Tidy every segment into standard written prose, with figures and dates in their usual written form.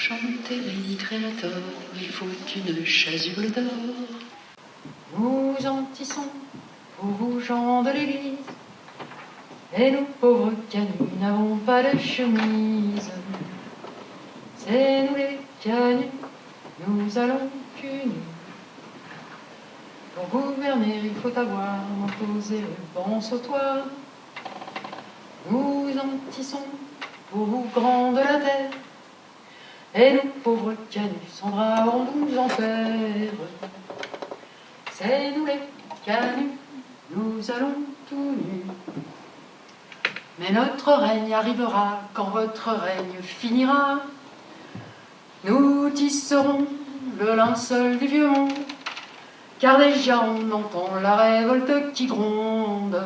chanter les créateurs, il faut une chasuble d'or. Nous en tissons pour vous gens de l'église, et nous pauvres canuts n'avons pas de chemise. C'est nous les canuts, nous allons cul nus. Pour gouverner, il faut avoir manteaux et ruban sautoir. Nous en tissons pour vous grands de la terre, et nous pauvres canuts sans drap nous en faire. C'est nous les canuts, nous allons tout nus. Mais notre règne arrivera quand votre règne finira. Nous tisserons le linceul du vieux monde, car déjà on entend la révolte qui gronde.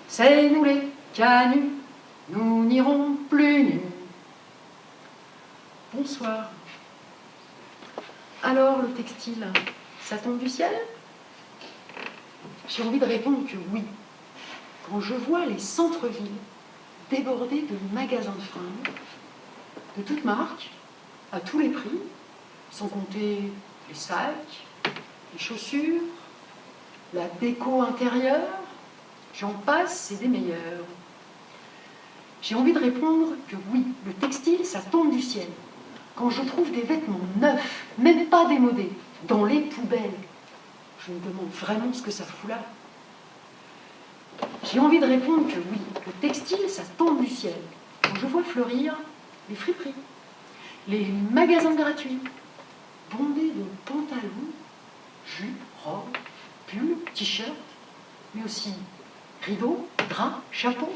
C'est nous les canuts, nous n'irons plus nus. Bonsoir. Alors le textile, ça tombe du ciel? J'ai envie de répondre que oui. Quand je vois les centres-villes débordés de magasins de fringues, de toutes marques, à tous les prix, sans compter les sacs, les chaussures, la déco intérieure, j'en passe, c'est des meilleurs. J'ai envie de répondre que oui, le textile, ça tombe du ciel. Quand je trouve des vêtements neufs, même pas démodés, dans les poubelles, je me demande vraiment ce que ça fout là. J'ai envie de répondre que oui, le textile, ça tombe du ciel. Quand je vois fleurir les friperies, les magasins gratuits, bondés de pantalons, jupes, robes, pulls, t-shirts, mais aussi rideaux, draps, chapeaux.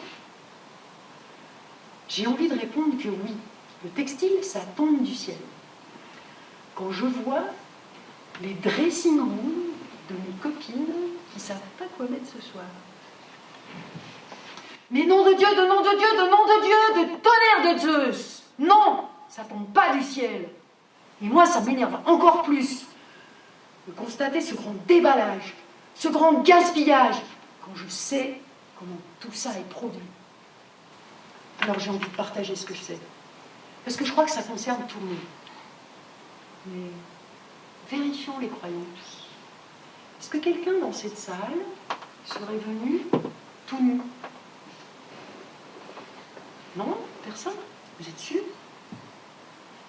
J'ai envie de répondre que oui, le textile, ça tombe du ciel. Quand je vois les dressing rooms de mes copines qui ne savent pas quoi mettre ce soir. Mais nom de Dieu, de nom de Dieu, de nom de Dieu, de tonnerre de Zeus! Non, ça tombe pas du ciel. Et moi, ça m'énerve encore plus de constater ce grand déballage, ce grand gaspillage, quand je sais comment tout ça est produit. Alors j'ai envie de partager ce que je sais. Parce que je crois que ça concerne tout le monde. Mais vérifions les croyances. Est-ce que quelqu'un dans cette salle serait venu tout nu? Non? Personne? Vous êtes sûr?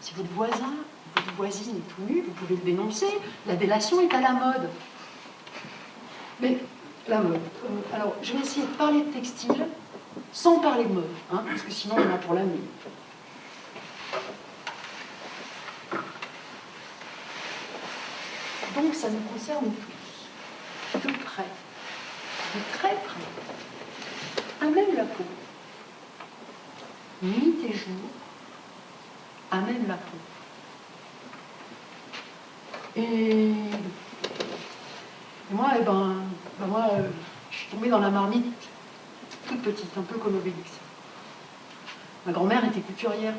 Si votre voisin, votre voisine est tout nu, vous pouvez le dénoncer. La délation est à la mode. Mais la mode. Alors, je vais essayer de parler de textile sans parler de mode, hein, parce que sinon on en a pour la nuit. Donc ça nous concerne tous, de près, de très près, à même la peau. Nuit et jour, à même la peau. Et moi, je suis tombée dans la marmite toute petite, un peu comme Obélix. Ma grand-mère était couturière.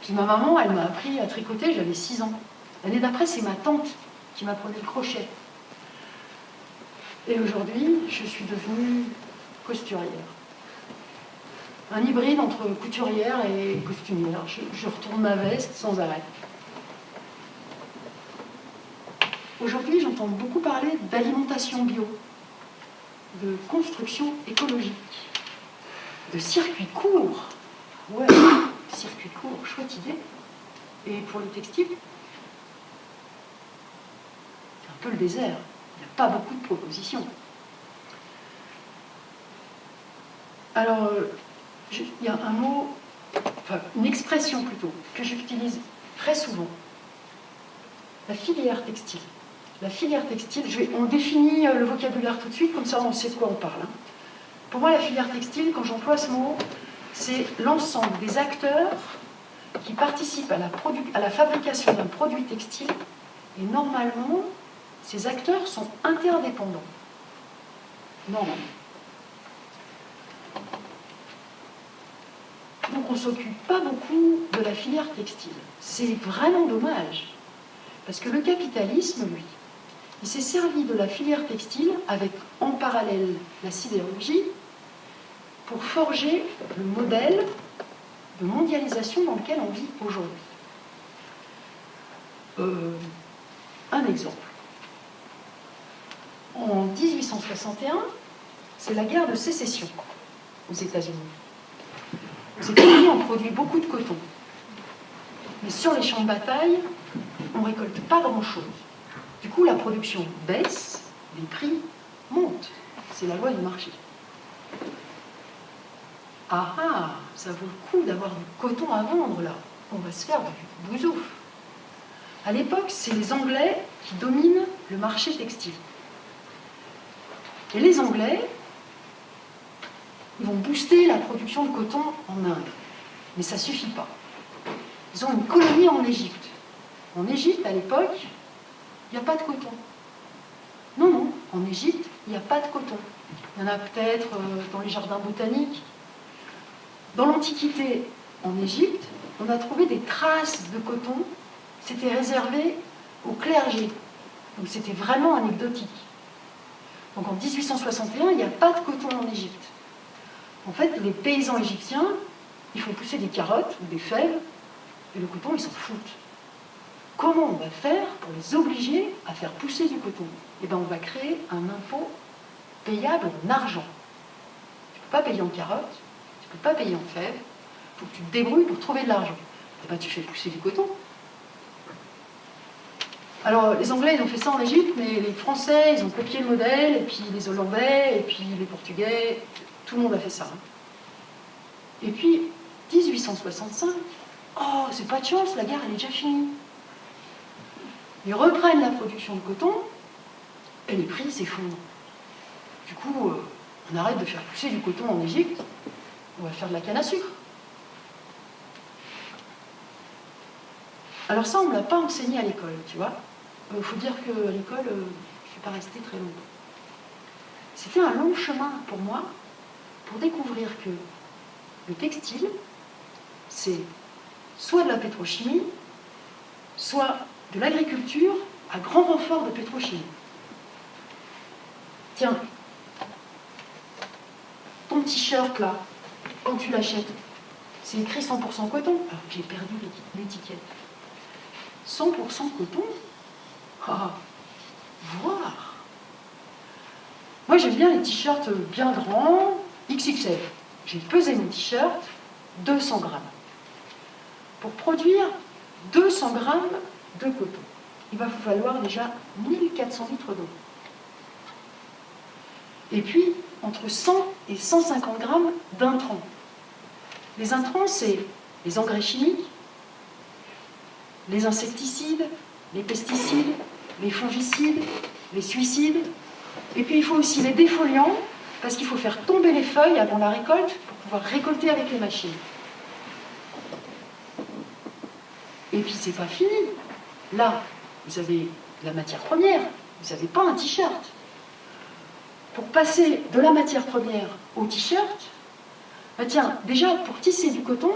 Puis ma maman, elle m'a appris à tricoter, j'avais 6 ans. L'année d'après, c'est ma tante qui m'apprenait le crochet. Et aujourd'hui, je suis devenue costurière. Un hybride entre couturière et costumière. Je retourne ma veste sans arrêt. Aujourd'hui, j'entends beaucoup parler d'alimentation bio, de construction écologique, de circuits courts. Ouais, circuits courts, chouette idée. Et pour le textile, c'est un peu le désert. Il n'y a pas beaucoup de propositions. Alors, il y a un mot, enfin une expression plutôt, que j'utilise très souvent. La filière textile. La filière textile, on définit le vocabulaire tout de suite, comme ça on sait de quoi on parle. Hein. Pour moi, la filière textile, quand j'emploie ce mot, c'est l'ensemble des acteurs qui participent à la fabrication d'un produit textile. Et normalement, ces acteurs sont interdépendants. Normalement. Donc on ne s'occupe pas beaucoup de la filière textile. C'est vraiment dommage. Parce que le capitalisme, lui, il s'est servi de la filière textile avec, en parallèle, la sidérurgie pour forger le modèle de mondialisation dans lequel on vit aujourd'hui. Un exemple. En 1861, c'est la guerre de sécession aux États-Unis. Aux États-Unis, on produit beaucoup de coton. Mais sur les champs de bataille, on ne récolte pas grand-chose. Du coup, la production baisse, les prix montent. C'est la loi du marché. Ah ah, ça vaut le coup d'avoir du coton à vendre là. On va se faire du bousouf. À l'époque, c'est les Anglais qui dominent le marché textile. Et les Anglais, ils vont booster la production de coton en Inde. Mais ça ne suffit pas. Ils ont une colonie en Égypte. En Égypte, à l'époque, il n'y a pas de coton. Non, non, en Égypte, il n'y a pas de coton. Il y en a peut-être dans les jardins botaniques. Dans l'Antiquité, en Égypte, on a trouvé des traces de coton. C'était réservé au clergé. Donc c'était vraiment anecdotique. Donc en 1861, il n'y a pas de coton en Égypte. En fait, les paysans égyptiens, ils font pousser des carottes ou des fèves, et le coton, ils s'en foutent. Comment on va faire pour les obliger à faire pousser du coton? Eh bien, on va créer un impôt payable en argent. Tu ne peux pas payer en carottes, tu ne peux pas payer en fèves, il faut que tu te débrouilles pour trouver de l'argent. Eh bien, tu fais pousser du coton. Alors, les Anglais, ils ont fait ça en Égypte, mais les Français, ils ont copié le modèle, et puis les Hollandais, et puis les Portugais, tout le monde a fait ça. Et puis, 1865, oh, c'est pas de chance, la guerre, elle est déjà finie. Ils reprennent la production de coton, et les prix s'effondrent. Du coup, on arrête de faire pousser du coton en Égypte, on va faire de la canne à sucre. Alors ça, on ne l'a pas enseigné à l'école, tu vois. Il faut dire qu'à l'école, je ne suis pas restée très longtemps. C'était un long chemin pour moi pour découvrir que le textile, c'est soit de la pétrochimie, soit de l'agriculture à grand renfort de pétrochimie. Tiens, ton t-shirt là, quand tu l'achètes, c'est écrit 100% coton. Alors j'ai perdu l'étiquette. 100% coton? Ah, voir. Moi j'aime bien les t-shirts bien grands, XXL. J'ai pesé mon t-shirt, 200 grammes. Pour produire 200 grammes de coton, il va vous falloir déjà 1400 litres d'eau. Et puis, entre 100 et 150 grammes d'intrants. Les intrants, c'est les engrais chimiques, les insecticides, les pesticides, les fongicides, les suicides. Et puis, il faut aussi les défoliants, parce qu'il faut faire tomber les feuilles avant la récolte pour pouvoir récolter avec les machines. Et puis, c'est pas fini. Là, vous avez la matière première, vous n'avez pas un t-shirt. Pour passer de la matière première au t-shirt, bah tiens, déjà, pour tisser du coton,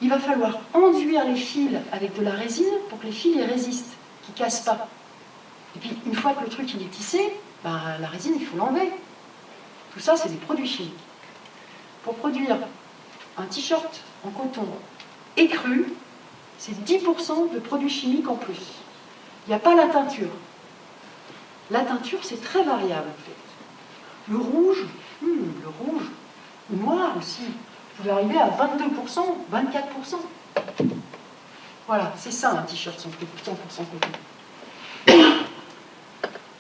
il va falloir enduire les fils avec de la résine pour que les fils les résistent, qu'ils ne cassent pas. Et puis, une fois que le truc il est tissé, bah, la résine, il faut l'enlever. Tout ça, c'est des produits chimiques. Pour produire un t-shirt en coton écru, c'est 10% de produits chimiques en plus. Il n'y a pas la teinture. La teinture, c'est très variable, en fait. Le rouge, le noir aussi, vous pouvez arriver à 22%, 24%. Voilà, c'est ça un t-shirt 100% coton.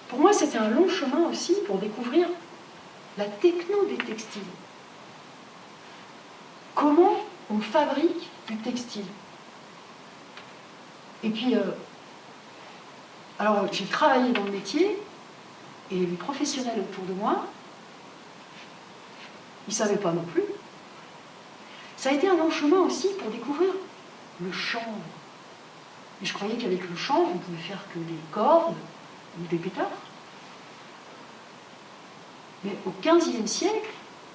Pour moi, c'était un long chemin aussi pour découvrir la techno des textiles. Comment on fabrique du textile? Et puis, alors j'ai travaillé dans le métier, et les professionnels autour de moi, ils ne savaient pas non plus. Ça a été un long chemin aussi pour découvrir le chanvre. Et je croyais qu'avec le chanvre, on pouvait faire que des cordes ou des pétards. Mais au XVe siècle,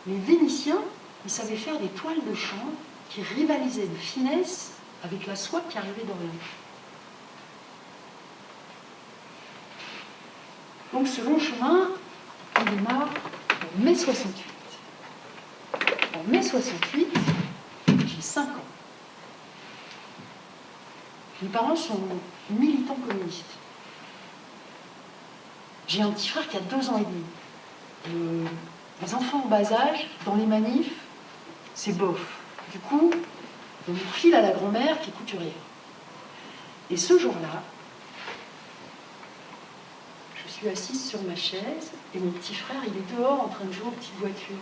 les Vénitiens, ils savaient faire des toiles de chanvre qui rivalisaient de finesse avec la soie qui arrivait d'Orient. Donc ce long chemin, il démarre en mai 68. En mai 68, j'ai j'ai 5 ans. Mes parents sont militants communistes. J'ai un petit frère qui a 2 ans et demi. Les enfants en bas âge, dans les manifs, c'est bof. Du coup, on me refile à la grand-mère qui est couturière. Et ce jour-là, je suis assise sur ma chaise et mon petit frère, il est dehors en train de jouer aux petites voitures.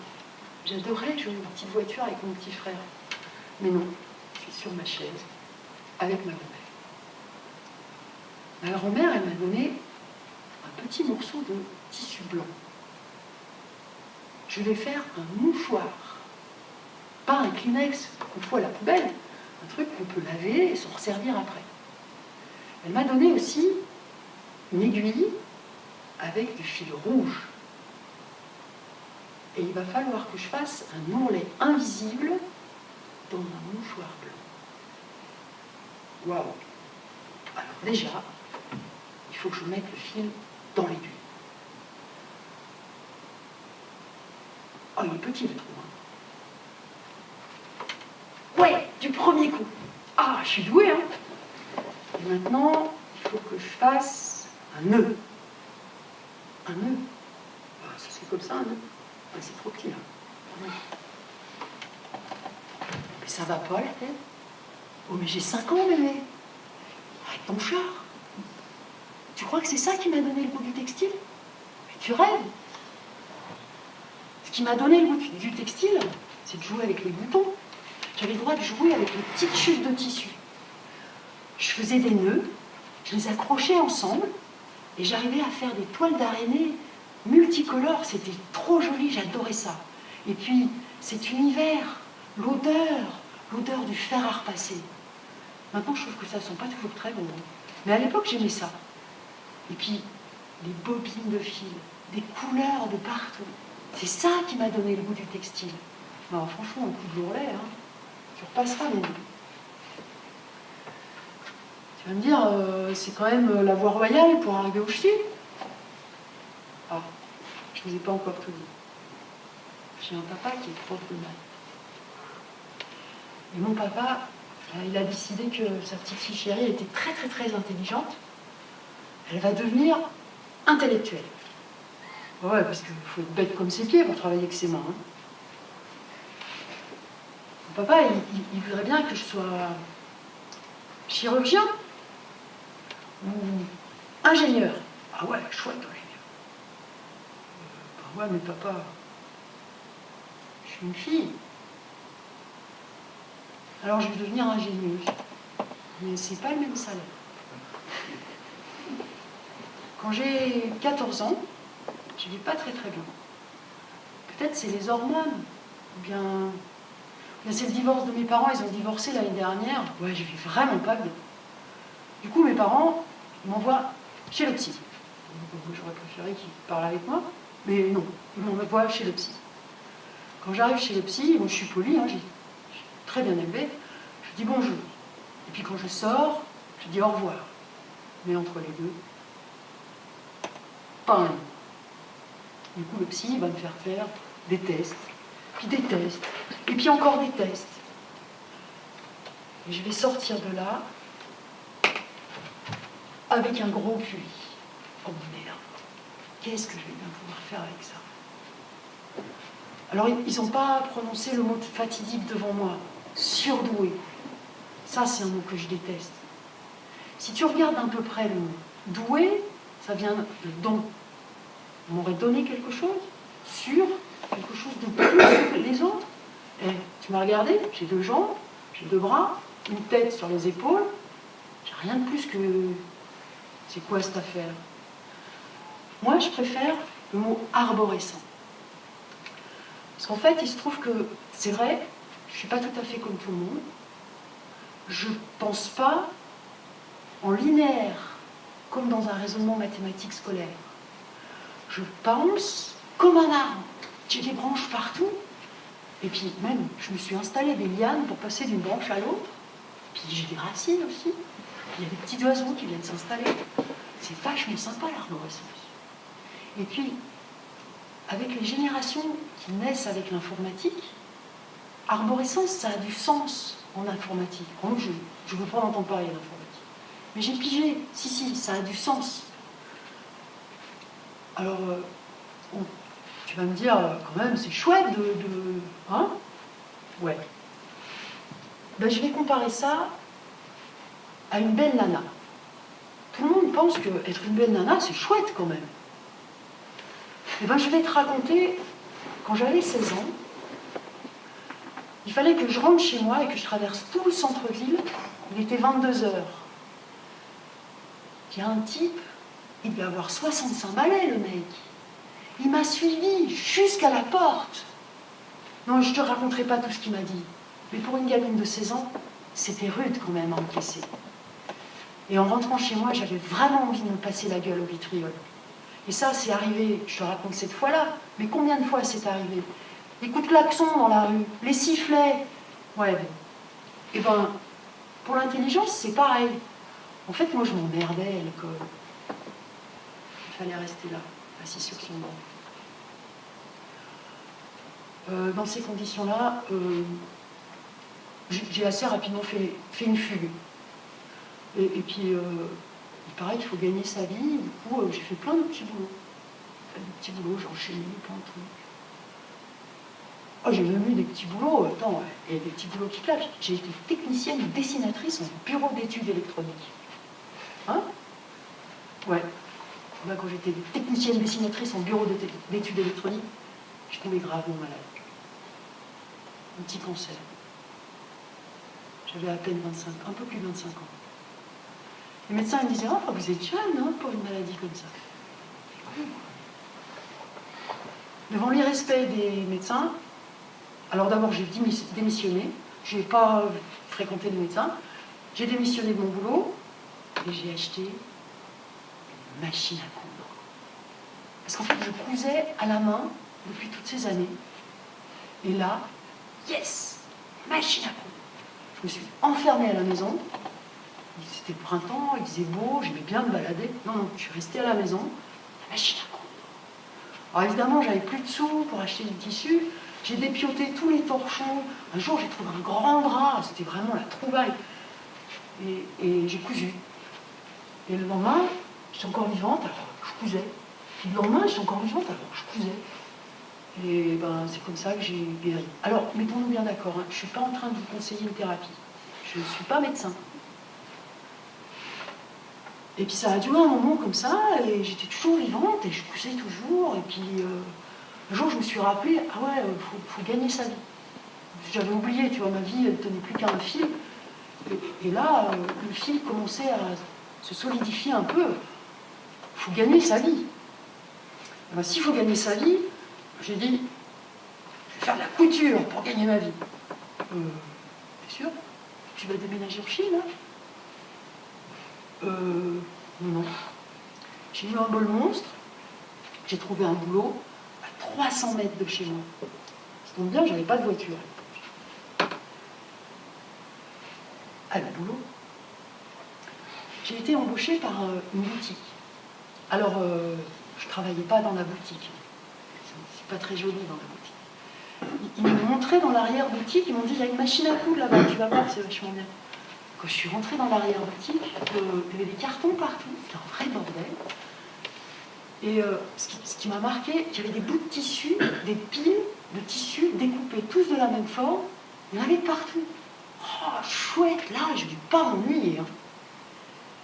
J'adorais jouer aux petites voitures avec mon petit frère. Mais non, je suis sur ma chaise avec ma grand-mère. Ma grand-mère, elle m'a donné un petit morceau de tissu blanc. Je vais faire un mouchoir. Pas un Kleenex qu'on fout à la poubelle, un truc qu'on peut laver et s'en resservir après. Elle m'a donné aussi une aiguille avec du fil rouge. Et il va falloir que je fasse un ourlet invisible dans un mouchoir blanc. Waouh! Alors déjà, il faut que je mette le fil dans l'aiguille. Oh, il est petit le trou. Ouais, du premier coup. Ah, je suis douée, hein. Et maintenant, il faut que je fasse un nœud. Un nœud. Ah, ça c'est comme ça, un nœud. Ah, c'est trop petit, là. Ouais. Mais ça va pas, la tête. Oh, mais j'ai 5 ans, bébé. Arrête ton char. Tu crois que c'est ça qui m'a donné le goût du textile? Mais tu rêves. Ce qui m'a donné le goût du textile, c'est de jouer avec les boutons. J'avais le droit de jouer avec les petites chutes de tissu. Je faisais des nœuds, je les accrochais ensemble, et j'arrivais à faire des toiles d'araignée multicolores. C'était trop joli, j'adorais ça. Et puis, cet univers, l'odeur du fer à repasser. Maintenant, je trouve que ça ne sent pas toujours très bon. Mais à l'époque, j'aimais ça. Et puis, les bobines de fil, des couleurs de partout. C'est ça qui m'a donné le goût du textile. Alors, franchement, un coup de l'ourlet, hein, tu repasseras les nœuds. Tu vas me dire, c'est quand même la voie royale pour arriver au ch'ti. Ah, je ne vous ai pas encore tout dit. J'ai un papa qui est prof de maths. Et mon papa, il a décidé que sa petite fille chérie était très très très intelligente. Elle va devenir intellectuelle. Ouais, parce qu'il faut être bête comme ses pieds pour travailler avec ses mains. Hein. Mon papa, il voudrait bien que je sois chirurgien ou ingénieur. Ah ouais, chouette ingénieur. Bah ouais, mais papa, je suis une fille. Alors je vais devenir ingénieuse. Mais c'est pas le même salaire. Quand j'ai 14 ans, je ne vais pas très très bien. Peut-être c'est les hormones, ou bien c'est le divorce de mes parents, ils ont divorcé l'année dernière. Ouais, je vais vraiment pas bien. Du coup, mes parents m'envoient chez le psy. J'aurais préféré qu'ils parlent avec moi, mais non, ils m'envoient chez le psy. Quand j'arrive chez le psy, moi je suis polie, hein, j'ai très bien élevé, je dis bonjour. Et puis quand je sors, je dis au revoir. Mais entre les deux, pas un. Du coup, le psy va me faire faire des tests, puis des tests, et puis encore des tests. Et je vais sortir de là avec un gros QI. Oh merde, qu'est-ce que je vais bien pouvoir faire avec ça? Alors, ils n'ont pas prononcé le mot fatidique devant moi. Surdoué. Ça, c'est un mot que je déteste. Si tu regardes à peu près le mot doué, ça vient de don. On m'aurait donné quelque chose, sur quelque chose de plus que les autres. Et tu m'as regardé, j'ai 2 jambes, j'ai 2 bras, une tête sur les épaules. J'ai rien de plus que... C'est quoi cette affaire? Moi, je préfère le mot arborescent. Parce qu'en fait, il se trouve que, c'est vrai, je ne suis pas tout à fait comme tout le monde. Je ne pense pas en linéaire, comme dans un raisonnement mathématique scolaire. Je pense comme un arbre. J'ai des branches partout. Et puis même, je me suis installé des lianes pour passer d'une branche à l'autre. Puis j'ai des racines aussi. Il y a des petits oiseaux qui viennent s'installer. C'est vachement sympa l'arborescence. Et puis, avec les générations qui naissent avec l'informatique, arborescence, ça a du sens en informatique. Moi, je ne veux pas en entendre parler d'informatique. Mais j'ai pigé, si, ça a du sens. Alors, bon, tu vas me dire, quand même, c'est chouette hein? Ouais. Ben, je vais comparer ça à une belle nana. Tout le monde pense qu'être une belle nana, c'est chouette quand même. Et ben, je vais te raconter, quand j'avais 16 ans, il fallait que je rentre chez moi et que je traverse tout le centre-ville. Il était 22 heures. Il y a un type, il devait avoir 65 balais, le mec. Il m'a suivi jusqu'à la porte. Non, je ne te raconterai pas tout ce qu'il m'a dit. Mais pour une gamine de 16 ans, c'était rude quand même à encaisser. Et en rentrant chez moi, j'avais vraiment envie de me passer la gueule au vitriol. Et ça, c'est arrivé, je te raconte cette fois-là, mais combien de fois c'est arrivé? Les coups de klaxon dans la rue, les sifflets. Ouais, et ben, pour l'intelligence, c'est pareil. En fait, moi, je m'emmerdais à l'école. Il fallait rester là, assis sur son banc. Dans ces conditions-là, j'ai assez rapidement fait une fugue. Et puis, il paraît qu'il faut gagner sa vie. Du coup, j'ai fait plein de petits boulots. J'ai enchaîné plein de trucs. Oh, j'ai même eu des petits boulots. Attends, il y a des petits boulots qui claquent. J'ai été technicienne dessinatrice en bureau d'études électroniques. Hein? Ouais. Moi, quand j'étais technicienne dessinatrice en bureau d'études électroniques, je tombais gravement malade. Un petit cancer. J'avais à peine 25, un peu plus de 25 ans. Les médecins me disaient, oh, vous êtes jeune, hein, pour une maladie comme ça. Devant l'irrespect des médecins, alors d'abord j'ai démissionné, je n'ai pas fréquenté de médecin, j'ai démissionné de mon boulot et j'ai acheté une machine à coudre. Parce qu'en fait, je cousais à la main depuis toutes ces années. Et là, yes, machine à coudre. Je me suis enfermée à la maison. C'était le printemps, il faisait beau, j'aimais bien me balader. Non, je suis restée à la maison, machine à coudre. Alors évidemment, j'avais plus de sous pour acheter du tissu. J'ai dépioté tous les torchons. Un jour, j'ai trouvé un grand drap. C'était vraiment la trouvaille. Et j'ai cousu. Et le lendemain, j'étais encore vivante, alors je cousais. Puis le lendemain, j'étais encore vivante, alors je cousais. Et ben, c'est comme ça que j'ai guéri. Alors, mettons-nous bien d'accord, hein, je ne suis pas en train de vous conseiller une thérapie. Je ne suis pas médecin. Et puis ça a duré un moment comme ça, et j'étais toujours vivante, et je cousais toujours. Et puis un jour, je me suis rappelé, ah ouais, faut gagner sa vie. J'avais oublié, tu vois, ma vie, elle ne tenait plus qu'à un fil. Et là, le fil commençait à se solidifier un peu. Il faut gagner sa vie. Ben, s'il faut gagner sa vie, j'ai dit, je vais faire de la couture pour gagner ma vie. T'es sûr? Tu vas déménager en Chine, là? Non. J'ai eu un bol monstre. J'ai trouvé un boulot à 300 mètres de chez moi. Ça tombe bien, j'avais pas de voiture. Ah, le boulot. J'ai été embauchée par une boutique. Alors, je ne travaillais pas dans la boutique. C'est pas très joli dans la boutique. Ils m'ont montré dans l'arrière-boutique, ils m'ont dit, il y a une machine à coudre là-bas, tu vas voir, c'est vachement bien. Quand je suis rentrée dans l'arrière-boutique, il y avait des cartons partout, c'était un vrai bordel. Et ce qui m'a marqué, il y avait des bouts de tissu, des piles de tissu découpés tous de la même forme, il y en avait partout. Oh, chouette, là, je ne vais pas m'ennuyer. Hein.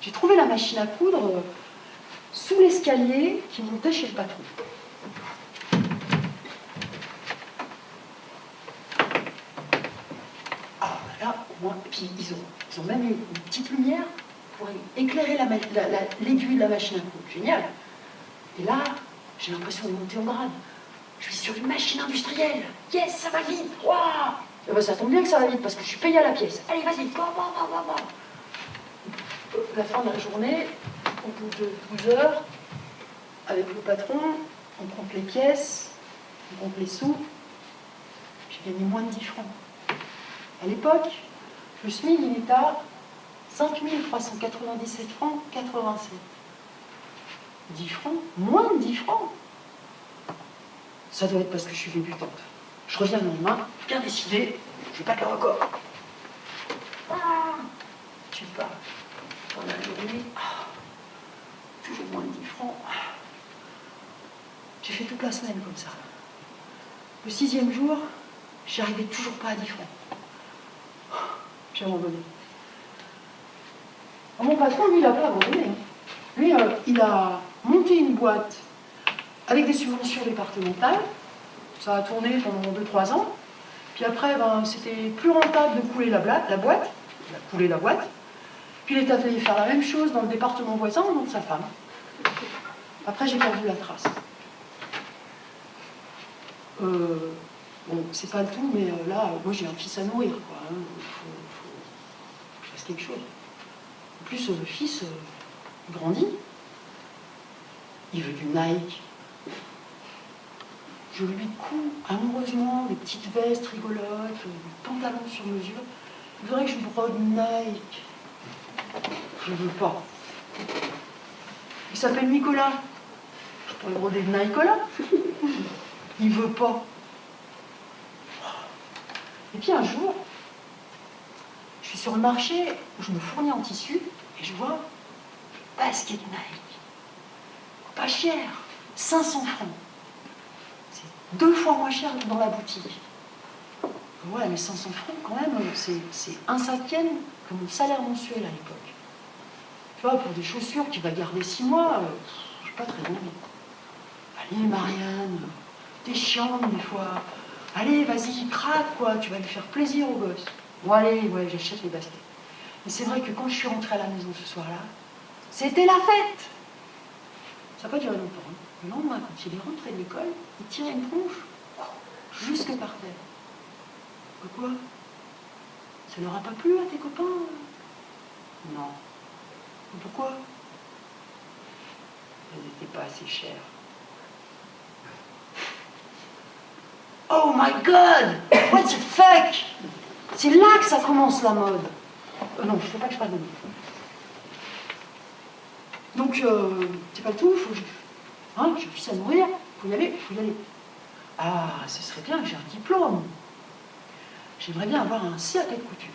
J'ai trouvé la machine à coudre sous l'escalier qui montait chez le patron. Ah, là, au moins, et puis ils ont même eu une petite lumière pour éclairer l'aiguille de la machine à coudre. Génial. Et là, j'ai l'impression de monter en grade. Je suis sur une machine industrielle. Yes, ça va vite. Waouh. Et ben, ça tombe bien que ça va vite parce que je suis payée à la pièce. Allez, vas-y. La fin de la journée, au bout de 12 heures, avec le patron, on compte les pièces, on compte les sous. J'ai gagné moins de 10 francs. À l'époque, le SMIC, il est à 5 397 francs 87. 10 francs, moins de 10 francs. Ça doit être parce que je suis débutante. Je reviens le lendemain, bien décidée, Je bats le record. Ah, tu bats. Pendant la journée, toujours moins de 10 francs. J'ai fait toute la semaine comme ça. Le 6e jour, j'y arrivais toujours pas à 10 francs. J'ai abandonné. Alors, mon patron, lui, il n'a pas abandonné. Lui, il a monté une boîte avec des subventions départementales. Ça a tourné pendant 2-3 ans. Puis après, c'était plus rentable de couler la boîte. Il a coulé la boîte. Puis il est allé faire la même chose dans le département voisin au nom de sa femme. Après, j'ai perdu la trace. Bon, c'est pas le tout, mais là, moi j'ai un fils à nourrir, quoi. Hein. Il faut que je fasse quelque chose. En plus, le fils grandit. Il veut du Nike. Je lui couds amoureusement des petites vestes rigolotes, des pantalons sur mesure. Il faudrait que je brode Nike. Je ne veux pas. Il s'appelle Nicolas. Je pourrais broder de Nicolas. Il veut pas. Et puis un jour, je suis sur le marché où je me fournis en tissu et je vois basket Nike. Pas cher, 500 francs. C'est 2 fois moins cher que dans la boutique. Ouais, mais 500 francs quand même, c'est un cinquième que mon salaire mensuel à l'époque. Tu vois, pour des chaussures qui va garder 6 mois, je suis pas très envie. Allez, Marianne, t'es chiante des fois. Allez, vas-y, craque, quoi, tu vas lui faire plaisir au gosse. Bon, allez, ouais, j'achète les baskets. Mais c'est vrai que quand je suis rentrée à la maison ce soir-là, c'était la fête. Ça n'a pas duré longtemps. Hein. Le lendemain, quand il est rentré de l'école, il tirait une tronche jusque par terre. Quoi? Ça leur a pas plu à tes copains? Non. Pourquoi? Elles n'étaient pas assez chères. Oh my God! What the fuck? C'est là que ça commence la mode. Non, je ne sais pas que je parle de nous. Donc, c'est pas le tout, faut que je puisse à nourrir, faut y aller. Ah, ce serait bien que j'ai un diplôme. J'aimerais bien avoir un CAP de couture.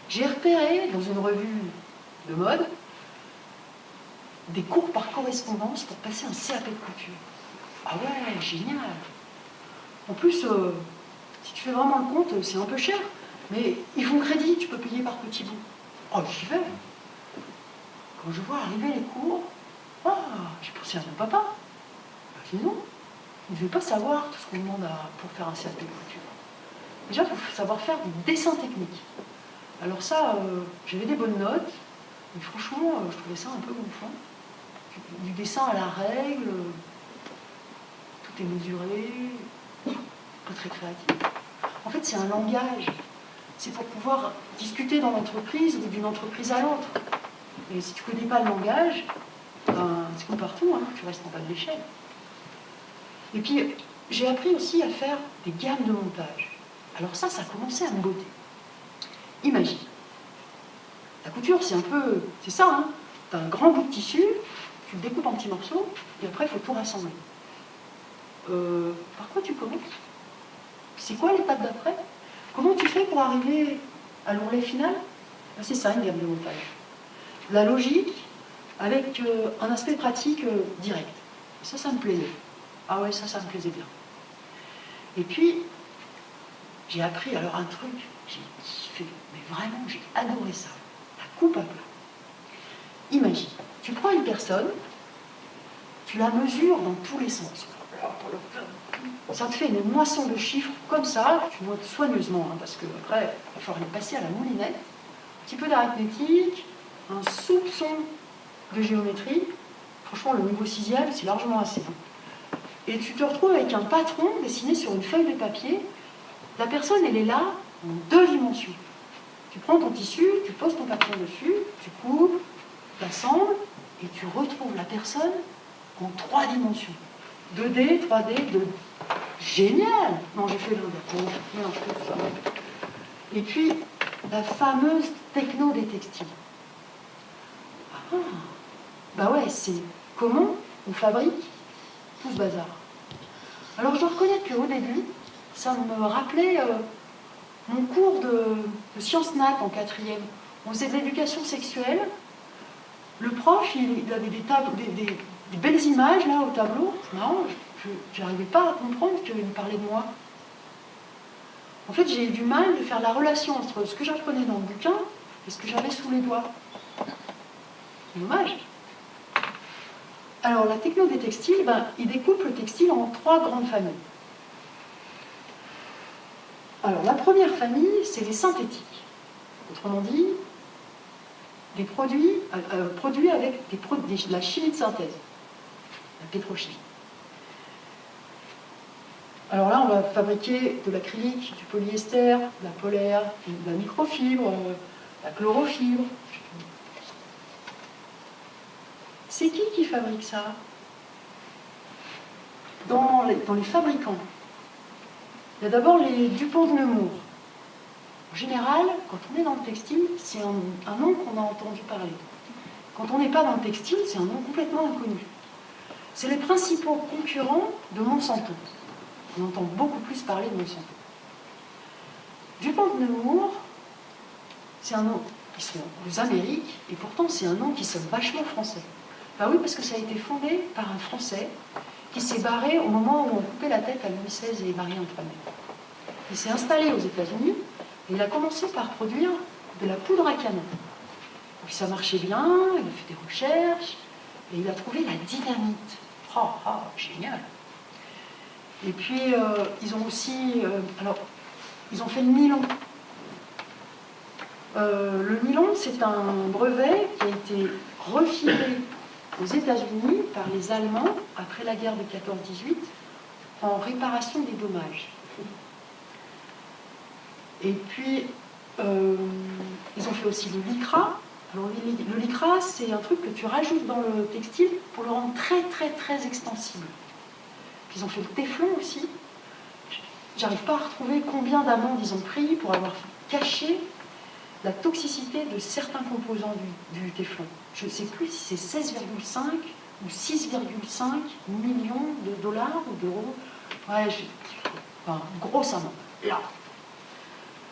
J'ai repéré dans une revue de mode des cours par correspondance pour passer un CAP de couture. Ah ouais, génial. En plus, si tu fais vraiment le compte, c'est un peu cher, mais ils font crédit, tu peux payer par petits bouts. Oh, j'y vais. Quand je vois arriver les cours, j'ai pensé à mon papa. Je dis non, il ne veut pas savoir tout ce qu'on demande pour faire un CAP de couture. Déjà, il faut savoir faire du dessin technique. Alors ça, j'avais des bonnes notes, mais franchement, je trouvais ça un peu gonflant. Du dessin à la règle, tout est mesuré, pas très créatif. En fait, c'est un langage. C'est pour pouvoir discuter dans l'entreprise ou d'une entreprise à l'autre. Et si tu ne connais pas le langage, c'est comme partout, hein, tu restes en bas de l'échelle. Et puis, j'ai appris aussi à faire des gammes de montage. Alors ça a commencé à me botter. Imagine. La couture, c'est ça, hein. Tu as un grand bout de tissu, tu le découpes en petits morceaux, et après, il faut tout rassembler. Par quoi tu commences? C'est quoi l'étape d'après? Comment tu fais pour arriver à l'ourlet final? C'est ça, une gamme de montage. La logique avec un aspect pratique direct. Ça me plaisait. Ah ouais, ça me plaisait bien. Et puis, j'ai appris alors un truc, j'ai kiffé, mais vraiment, j'ai adoré ça. La coupe à plat. Imagine, tu prends une personne, tu la mesures dans tous les sens. Ça te fait une moisson de chiffres comme ça, tu notes soigneusement, hein, parce qu'après, il va falloir les passer à la moulinette. Un petit peu d'arithmétique, un soupçon de géométrie. Franchement, le niveau 6e, c'est largement assez. Et tu te retrouves avec un patron dessiné sur une feuille de papier. La personne, elle est là en 2 dimensions. Tu prends ton tissu, tu poses ton patron dessus, tu coupes, tu assembles, et tu retrouves la personne en 3 dimensions. 2D, 3D, 2D. Génial! Non, j'ai fait le mélange tout ça. Et puis, la fameuse techno des textiles. Bah ouais, c'est comment on fabrique tout ce bazar. Alors, je dois reconnaître qu'au début, ça me rappelait mon cours de sciences nat en quatrième, on faisait de l'éducation sexuelle. Le prof, il avait des belles images là au tableau. C'est marrant, je n'arrivais pas à comprendre qu'il parlait de moi. En fait, j'ai eu du mal de faire la relation entre ce que j'apprenais dans le bouquin et ce que j'avais sous les doigts. C'est dommage. Alors, la techno des textiles, ben, il découpe le textile en 3 grandes familles. Alors, la première famille, c'est les synthétiques. Autrement dit, des produits produits avec de la chimie de synthèse, la pétrochimie. Alors là, on va fabriquer de l'acrylique, du polyester, de la polaire, de la microfibre, de la chlorofibre. C'est qui fabrique ça? Dans les fabricants, il y a d'abord les Dupont de Nemours. En général, quand on est dans le textile, c'est un nom qu'on a entendu parler. Quand on n'est pas dans le textile, c'est un nom complètement inconnu. C'est les principaux concurrents de Monsanto. On entend beaucoup plus parler de Monsanto. Dupont de Nemours, c'est un nom, ils sont aux Amériques, et pourtant c'est un nom qui sonne vachement français. Ben oui, parce que ça a été fondé par un Français qui s'est barré au moment où on coupait la tête à Louis XVI et Marie-Antoinette. Il s'est installé aux États-Unis et il a commencé par produire de la poudre à canon. Et puis ça marchait bien, il a fait des recherches et il a trouvé la dynamite. Oh, génial! Et puis ils ont aussi, ils ont fait le nylon. Le nylon, c'est un brevet qui a été refilé aux États-Unis par les Allemands après la guerre de 14-18 en réparation des dommages. Et puis, ils ont fait aussi le lycra. Alors, le lycra, c'est un truc que tu rajoutes dans le textile pour le rendre très, très, très extensible. Puis, ils ont fait le téflon aussi. J'arrive pas à retrouver combien d'amendes ils ont pris pour avoir caché la toxicité de certains composants du téflon. Je ne sais plus si c'est 16,5 ou 6,5 millions de dollars ou d'euros. Ouais, enfin, grosse amende. Là.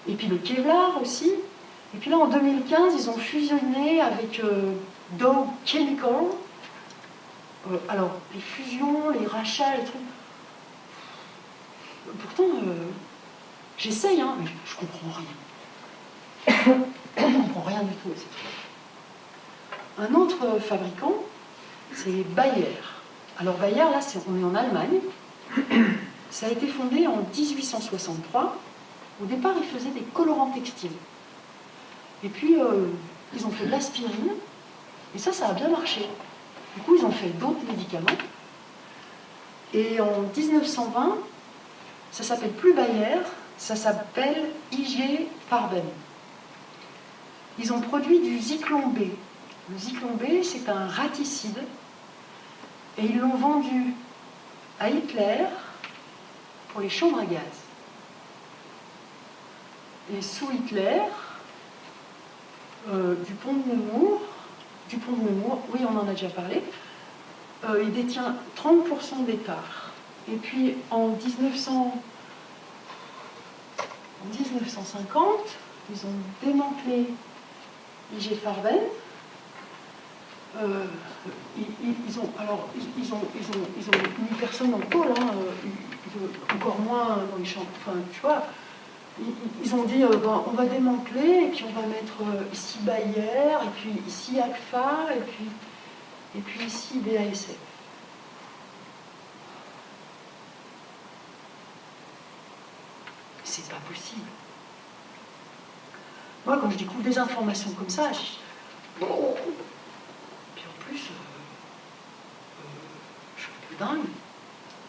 Et puis le Kevlar aussi. Et puis là, en 2015, ils ont fusionné avec Dow Chemical. Alors, les fusions, les rachats, les trucs... Pourtant, j'essaye, hein, mais je comprends rien. On ne comprend rien du tout à ces trucs. Un autre fabricant, c'est Bayer. Alors Bayer, là, on est en Allemagne. Ça a été fondé en 1863. Au départ, ils faisaient des colorants textiles. Et puis, ils ont fait de l'aspirine. Et ça a bien marché. Du coup, ils ont fait d'autres médicaments. Et en 1920, ça s'appelle plus Bayer, ça s'appelle IG Farben. Ils ont produit du Zyklon B. Le Zyklon B, c'est un raticide. Et ils l'ont vendu à Hitler pour les chambres à gaz. Et sous Hitler, Dupont de Nemours, oui, on en a déjà parlé, il détient 30% des parts. Et puis en 1950, ils ont démantelé IG Farben. Ils ont mis personne en tôle, hein, encore moins dans les champs. Enfin, tu vois, ils ont dit on va démanteler et puis on va mettre ici Bayer et puis ici Agfa et puis ici BASF. C'est pas possible. Moi, quand je découvre des informations comme ça, puis en plus, je suis un peu dingue.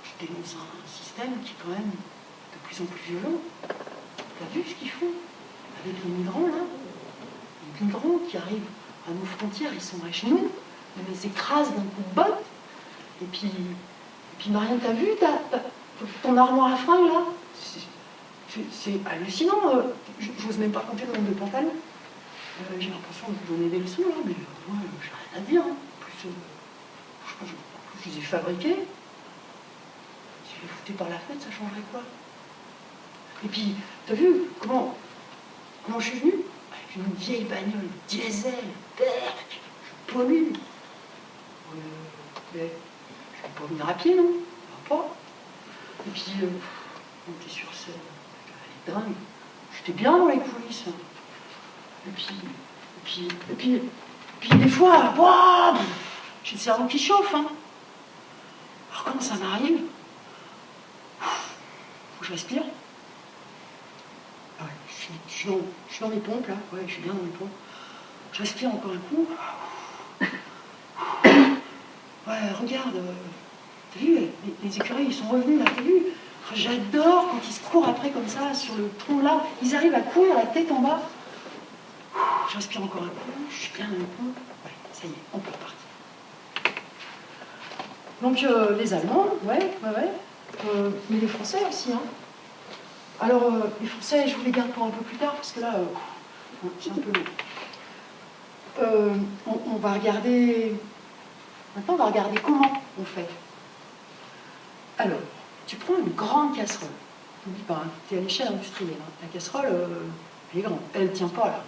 Je dénonce un système qui est quand même de plus en plus violent. T'as vu ce qu'ils font avec les migrants, là? Les migrants qui arrivent à nos frontières, ils sont à genoux, ils les écrasent d'un coup de botte. Et puis Marianne, t'as vu ton armoire à fringues, là? C'est hallucinant. J'ose même pas compter le nombre de pantalons. J'ai l'impression de vous donner des leçons, là, mais moi, j'ai rien à dire. Hein. En plus, je les ai fabriqués. Si je les foutais par la fenêtre, ça changerait quoi? Et puis, t'as vu comment je suis venue? Avec une vieille bagnole diesel, berk, je pollue. Mais je peux pas venir à pied, non? Pas. Et puis, on était sur scène. Elle est dingue. J'étais bien dans les coulisses. Et puis des fois, waouh, j'ai le cerveau qui chauffe. Hein. Alors quand ça m'arrive, faut que je respire. Ah ouais, je suis dans les pompes là. Ouais, je suis bien dans les pompes. Je respire encore un coup. Ouais, regarde, t'as vu, les écureuils, ils sont revenus là, t'as vu? J'adore quand ils se courent après comme ça, sur le tronc de l'arbre. Ils arrivent à courir la tête en bas. Je respire encore un coup, je suis bien dans le coup. Ouais, ça y est, on peut repartir. Donc les Allemands, ouais. Mais les Français aussi, hein. Alors, les Français, je vous les garde pour un peu plus tard, parce que là, c'est un peu long. On va regarder... Maintenant, on va regarder comment on fait. Alors, tu prends une grande casserole. N'oublie pas, hein, tu es à l'échelle industrielle. Hein. La casserole, elle est grande. Elle ne tient pas, là.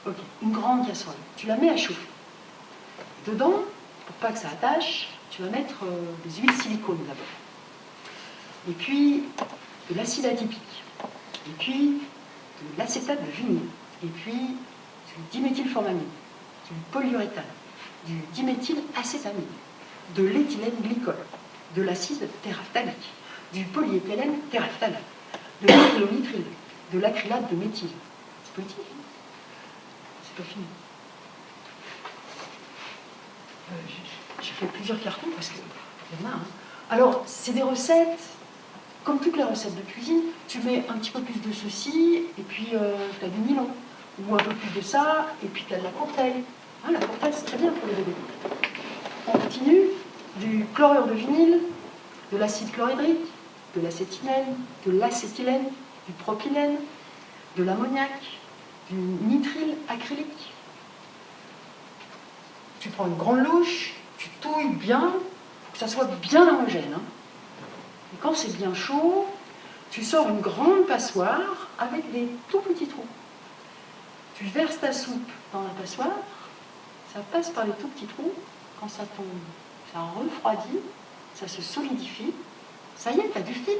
Ok, une grande casserole. Tu la mets à chauffer. Dedans, pour pas que ça attache, tu vas mettre des huiles silicone d'abord. Et puis, de l'acide adipique. Et puis, de l'acétate de vinyle. Et puis, du diméthylformamide. Du polyuréthane. Du diméthylacétamide. De l'éthylène glycol. De l'acide téraphthalique. Du polyéthylène téraphthalate. De l'acrylonitrile. De l'acrylate de méthyle. C'est politique, hein? C'est pas fini. J'ai fait plusieurs cartons parce qu'il y en a. Hein. Alors, c'est des recettes, comme toutes les recettes de cuisine, tu mets un petit peu plus de ceci, et puis tu as du nylon, ou un peu plus de ça, et puis tu as de la courtelle. Hein, la courtelle, c'est très bien pour les bébés. On continue, du chlorure de vinyle, de l'acide chlorhydrique, de l'acétylène, du propylène, de l'ammoniac, du nitrile acrylique. Tu prends une grande louche, tu touilles bien, que ça soit bien homogène. Hein. Et quand c'est bien chaud, tu sors une grande passoire avec des tout petits trous. Tu verses ta soupe dans la passoire, ça passe par les tout petits trous, quand ça tombe, ça refroidit, ça se solidifie, ça y est, tu as du fil.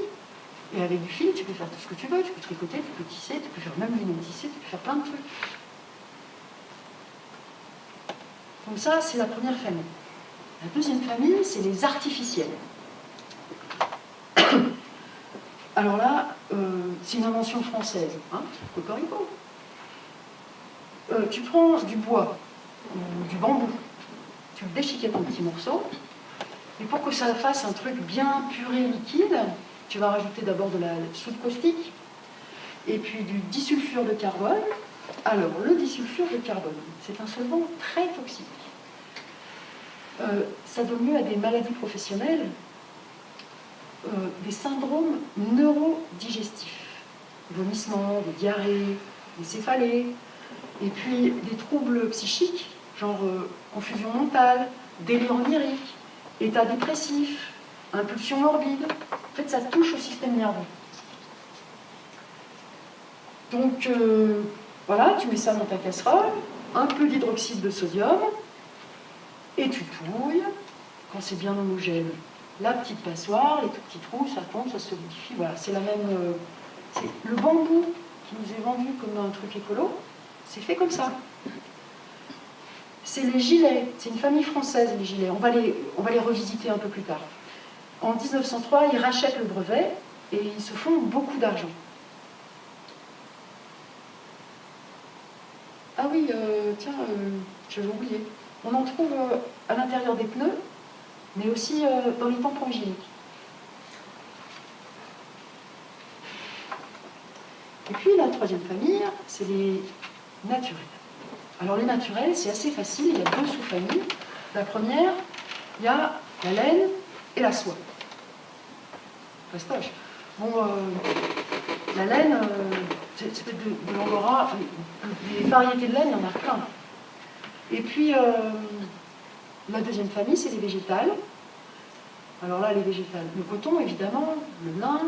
Et avec du fil, tu peux faire tout ce que tu veux, tu peux tricoter, tu peux tisser, tu peux faire même l'union tissée, tu peux faire plein de trucs. Donc ça, c'est la première famille. La deuxième famille, c'est les artificiels. Alors là, c'est une invention française, hein, cocorico. Tu prends du bois ou du bambou, tu le déchiquettes en petits morceaux, et pour que ça fasse un truc bien puré, liquide, tu vas rajouter d'abord de la soude caustique, et puis du disulfure de carbone. Alors, le disulfure de carbone, c'est un solvant très toxique. Ça donne lieu à des maladies professionnelles, des syndromes neurodigestifs, vomissements, des diarrhées, des céphalées, et puis des troubles psychiques, genre confusion mentale, délire onirique, état dépressif, impulsion morbide. En fait, ça touche au système nerveux. Donc, voilà, tu mets ça dans ta casserole, un peu d'hydroxyde de sodium, et tu touilles, quand c'est bien homogène, la petite passoire, les tout petits trous, ça tombe, ça se solidifie. Voilà, c'est la même. C'est le bambou qui nous est vendu comme un truc écolo, c'est fait comme ça. C'est les gilets, c'est une famille française, les gilets. On va les revisiter un peu plus tard. En 1903, ils rachètent le brevet et ils se font beaucoup d'argent. Ah oui, tiens, j'avais oublié. On en trouve à l'intérieur des pneus, mais aussi dans les tampons hygiéniques. Et puis la troisième famille, c'est les naturels. Alors les naturels, c'est assez facile, il y a deux sous-familles. La première, il y a la laine et la soie. Fastoche. Bon, la laine, c'est de l'angora, les variétés de laine, il y en a plein. Et puis, la deuxième famille, c'est les végétales. Alors là, les végétales, le coton, évidemment, le lin,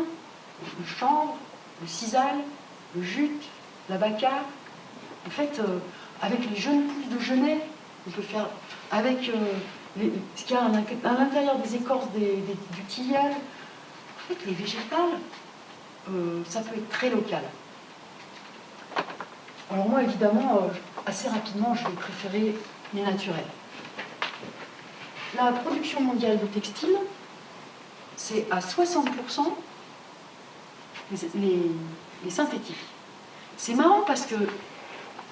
le chanvre, le sisal, le jute, la vaca. En fait, avec les jeunes pousses de genêt, on peut faire avec ce qu'il y a à l'intérieur des écorces du tilleul. En fait, les végétales, ça peut être très local. Alors moi, évidemment, assez rapidement, je vais préférer les naturels. La production mondiale de textiles, c'est à 60% les synthétiques. C'est marrant parce que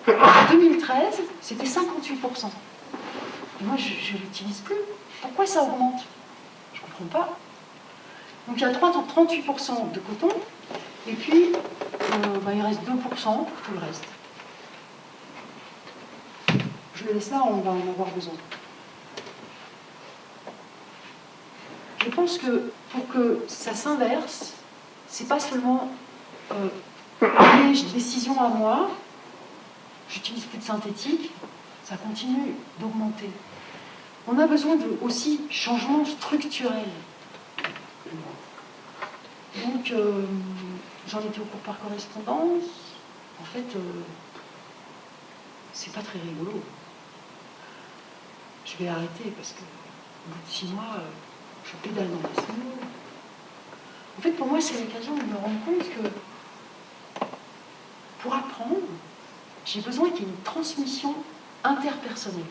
en 2013, c'était 58%. Et moi, je ne l'utilise plus. Pourquoi ça augmente? Je ne comprends pas. Donc il y a 38% de coton, et puis il reste 2% pour tout le reste. Je le laisse là, on va en avoir besoin. Je pense que pour que ça s'inverse, c'est pas seulement mes décisions à moi, j'utilise plus de synthétique, ça continue d'augmenter. On a besoin de aussi changements structurels. Donc, j'en étais au cours par correspondance. En fait, c'est pas très rigolo. Je vais arrêter parce que au bout de 6 mois, je pédale dans les snows. En fait, pour moi, c'est l'occasion de me rendre compte que pour apprendre, j'ai besoin qu'il y ait une transmission interpersonnelle.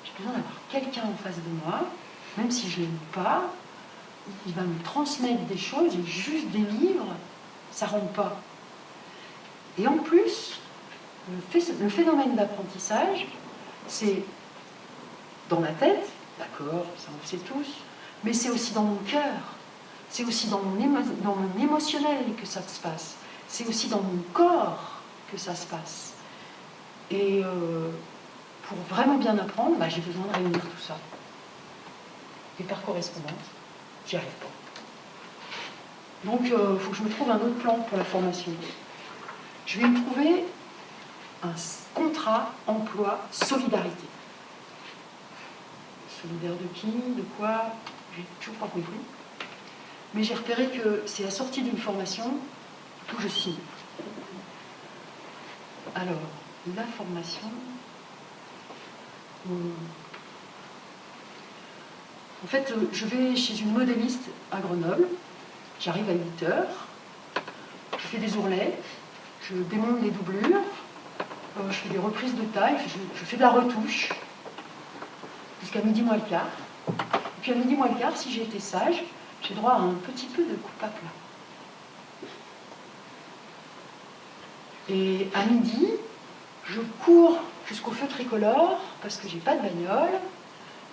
J'ai besoin d'avoir quelqu'un en face de moi, même si je ne l'aime pas, il va me transmettre des choses, et juste des livres, ça ne rend pas. Et en plus, le phénomène d'apprentissage, c'est dans la tête, d'accord, ça on le sait tous, mais c'est aussi dans mon cœur, c'est aussi dans mon émotionnel que ça se passe, c'est aussi dans mon corps que ça se passe. Et pour vraiment bien apprendre, j'ai besoin de réunir tout ça. Et par correspondance, j'y arrive pas. Donc, il faut que je me trouve un autre plan pour la formation. Je vais me trouver un contrat emploi-solidarité. Solidaire de qui, de quoi, j'ai toujours pas compris. Mais j'ai repéré que c'est la sortie d'une formation où je signe. Alors, la formation... En fait, je vais chez une modéliste à Grenoble. J'arrive à 8h. Je fais des ourlets. Je démonte des doublures. Je fais des reprises de taille. Je fais de la retouche. Jusqu'à midi moins le quart. Et puis à midi moins le quart, si j'ai été sage, j'ai droit à un petit peu de coupe à plat. Et à midi, je cours jusqu'au feu tricolore parce que j'ai pas de bagnole.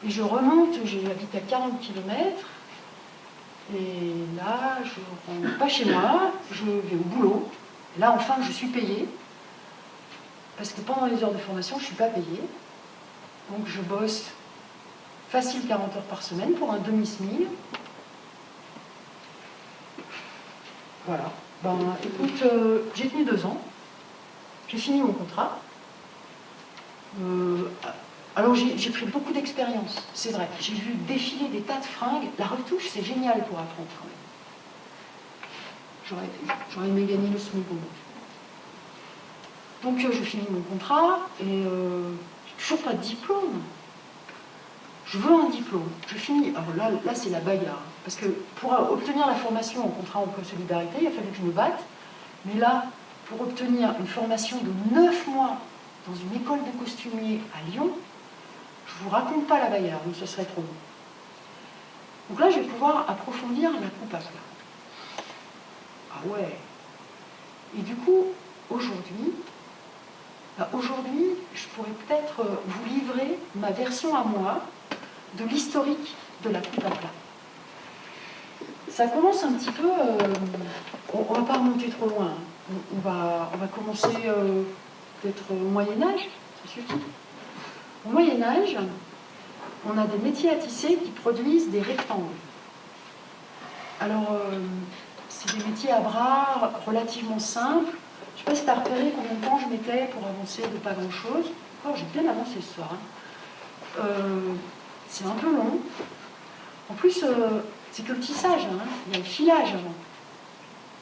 Et je remonte, j'habite à 40 km. Et là, je ne rentre pas chez moi, je vais au boulot. Et là, enfin, je suis payée. Parce que pendant les heures de formation, je ne suis pas payée. Donc je bosse facile 40 heures par semaine pour un demi-SMIC. Voilà. Écoute, j'ai tenu 2 ans. J'ai fini mon contrat. Alors j'ai pris beaucoup d'expérience, c'est vrai. J'ai vu défiler des tas de fringues. La retouche, c'est génial pour apprendre quand même. J'aurais aimé gagner le SMIC au bout. Donc je finis mon contrat et j'ai toujours pas de diplôme. Je veux un diplôme. Je finis. Alors là c'est la bagarre. Parce que pour obtenir la formation en contrat emploi solidarité, il a fallu que je me batte. Mais là, pour obtenir une formation de 9 mois dans une école de costumier à Lyon, je ne vous raconte pas la bagarre, donc ce serait trop long. Donc là, je vais pouvoir approfondir la coupe à plat. Ah ouais. Et du coup, aujourd'hui, je pourrais peut-être vous livrer ma version à moi de l'historique de la coupe à plat. Ça commence un petit peu... on ne va pas remonter trop loin. On va commencer peut-être au Moyen-Âge, ça suffit. Au Moyen-Âge, on a des métiers à tisser qui produisent des rectangles. Alors, c'est des métiers à bras relativement simples. Je ne sais pas si tu as repéré combien de temps je mettais pour avancer de pas grand-chose. Oh, j'ai bien avancé ce soir. C'est un peu long. En plus, c'est que le tissage, il y a le filage avant.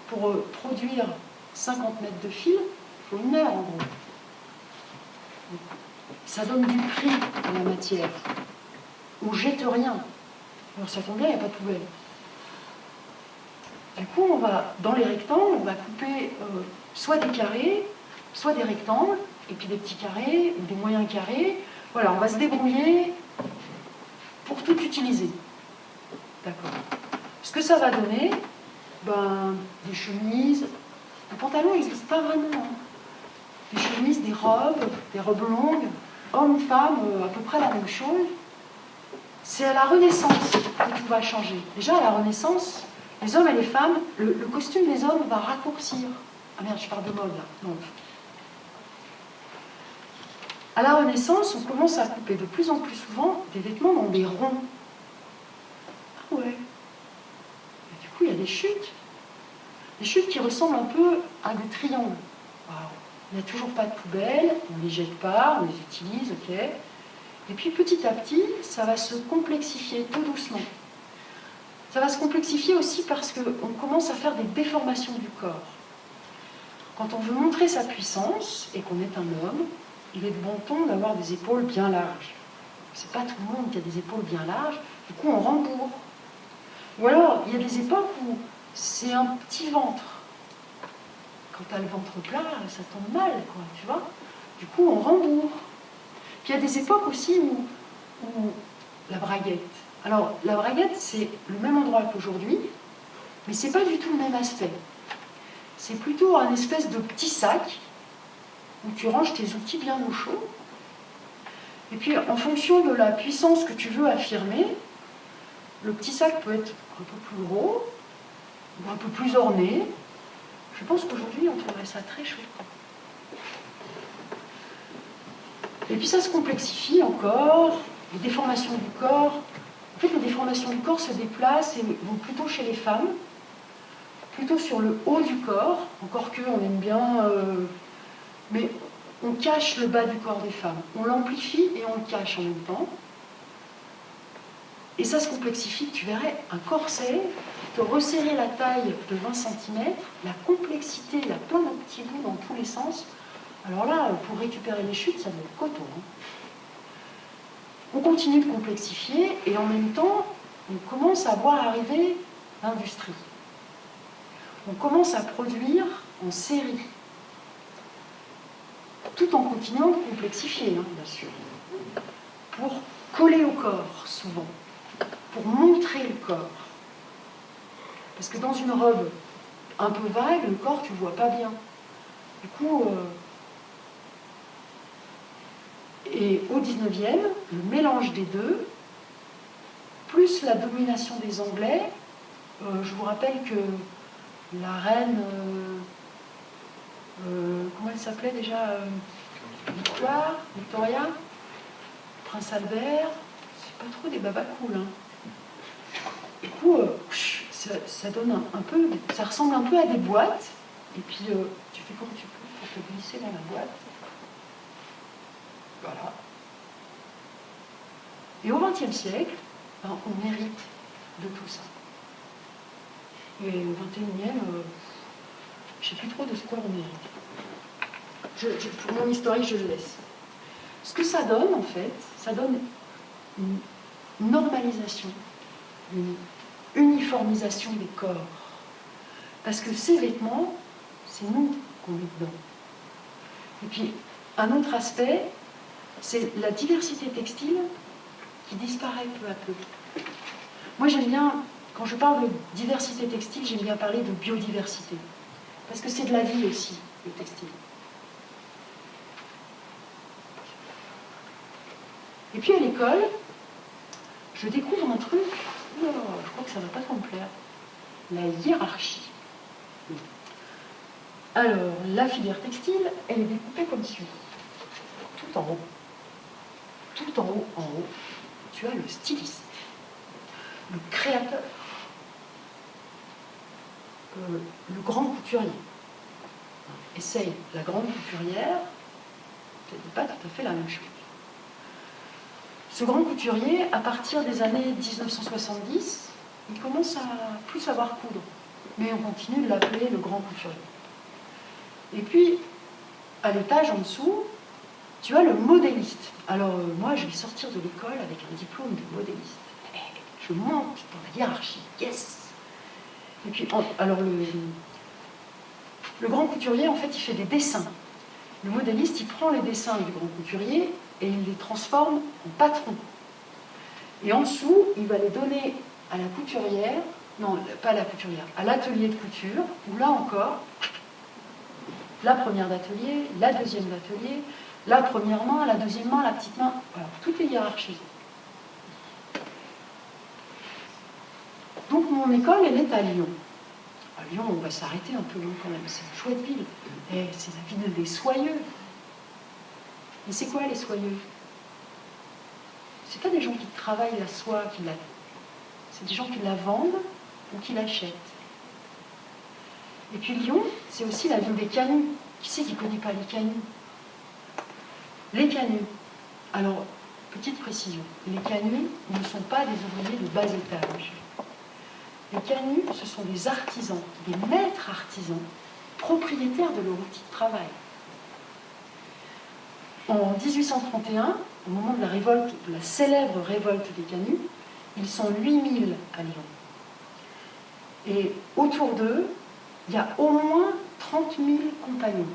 Pour produire 50 mètres de fil, il faut 1 heure en gros. Ça donne du prix à la matière. On jette rien. Alors ça tombe bien, il n'y a pas de poubelle. Du coup, on va, dans les rectangles, on va couper soit des carrés, soit des rectangles, et puis des petits carrés, ou des moyens carrés. Voilà, on va se débrouiller pour tout utiliser. D'accord. Ce que ça va donner, ben, des chemises, les pantalons n'existent pas vraiment. Hein. Des chemises, des robes longues, hommes, femmes, à peu près la même chose. C'est à la Renaissance que tout va changer. Déjà, à la Renaissance, les hommes et les femmes, le costume des hommes va raccourcir. Ah merde, je parle de mode là. Non. À la Renaissance, on commence à couper de plus en plus souvent des vêtements dans des ronds. Ah ouais. Et du coup, il y a des chutes. Des chutes qui ressemblent un peu à des triangles. Wow. Il n'y a toujours pas de poubelle, on ne les jette pas, on les utilise, ok. Et puis petit à petit, ça va se complexifier tout doucement. Ça va se complexifier aussi parce qu'on commence à faire des déformations du corps. Quand on veut montrer sa puissance et qu'on est un homme, il est de bon ton d'avoir des épaules bien larges. C'est pas tout le monde qui a des épaules bien larges, du coup on rembourre. Ou alors, il y a des époques où c'est un petit ventre. Quand tu as le ventre plat, ça tombe mal, quoi, tu vois. Du coup, on rembourre. Puis il y a des époques aussi où la braguette. Alors, la braguette, c'est le même endroit qu'aujourd'hui, mais c'est pas du tout le même aspect. C'est plutôt un espèce de petit sac où tu ranges tes outils bien au chaud. Et puis, en fonction de la puissance que tu veux affirmer, le petit sac peut être un peu plus gros ou un peu plus orné. Je pense qu'aujourd'hui, on trouverait ça très chouette. Et puis ça se complexifie encore, les déformations du corps. En fait, les déformations du corps se déplacent et vont plutôt chez les femmes, plutôt sur le haut du corps, encore qu'on aime bien, mais on cache le bas du corps des femmes. On l'amplifie et on le cache en même temps. Et ça se complexifie, tu verrais, un corset, te resserrer la taille de 20 cm, la complexité, il y a plein de petits bouts dans tous les sens. Alors là, pour récupérer les chutes, ça doit être coton. Hein. On continue de complexifier et en même temps, on commence à voir arriver l'industrie. On commence à produire en série, tout en continuant de complexifier, hein, bien sûr, pour coller au corps, souvent, pour montrer le corps. Parce que dans une robe un peu vague, le corps, tu ne le vois pas bien. Du coup, et au 19e, le mélange des deux, plus la domination des Anglais, je vous rappelle que la reine, comment elle s'appelait déjà, Victoria, Prince Albert, c'est pas trop des babas cool. Hein. Du coup, ça donne un peu, ça ressemble un peu à des boîtes, et puis tu fais comme tu peux pour te glisser dans la boîte. Voilà. Et au XXe siècle, ben, on hérite de tout ça. Et au XXIe, je ne sais plus trop de ce quoi on hérite. Pour mon historique, je le laisse. Ce que ça donne, en fait, ça donne une normalisation, une uniformisation des corps. Parce que ces vêtements, c'est nous qu'on met dedans. Et puis, un autre aspect, c'est la diversité textile qui disparaît peu à peu. Moi, j'aime bien, quand je parle de diversité textile, j'aime bien parler de biodiversité. Parce que c'est de la vie aussi, le textile. Et puis à l'école, je découvre un truc, je crois que ça ne va pas trop me plaire, la hiérarchie. Alors, la filière textile, elle est découpée comme suit. Tout en haut. Tout en haut, tu as le styliste, le créateur, le grand couturier. Essaye, la grande couturière, ce n'est pas tout à fait la même chose. Ce grand couturier, à partir des années 1970, il commence à plus savoir coudre. Mais on continue de l'appeler le grand couturier. Et puis, à l'étage en dessous, tu as le modéliste. Alors, moi, je vais sortir de l'école avec un diplôme de modéliste. Je monte dans la hiérarchie. Yes! Et puis, alors, le grand couturier, en fait, il fait des dessins. Le modéliste, il prend les dessins du grand couturier et il les transforme en patrons. Et en dessous, il va les donner à la couturière, non, pas à la couturière, à l'atelier de couture, où là encore, la première d'atelier, la deuxième d'atelier, la première main, la deuxième main, la petite main. Voilà, tout est hiérarchisé. Donc mon école, elle est à Lyon. À Lyon, on va s'arrêter un peu long quand même, c'est une chouette ville. Et c'est la ville des soyeux. Mais c'est quoi les soyeux? C'est pas des gens qui travaillent la soie, c'est des gens qui la vendent ou qui l'achètent. Et puis Lyon, c'est aussi la ville des canuts. Qui c'est qui ne connaît pas les canuts? Les canuts. Alors, petite précision, les canuts ne sont pas des ouvriers de bas étage. Les canuts, ce sont des artisans, des maîtres artisans, propriétaires de leur outil de travail. En 1831, au moment de la révolte, de la célèbre révolte des canuts, ils sont 8000 à Lyon. Et autour d'eux, il y a au moins 30 000 compagnons,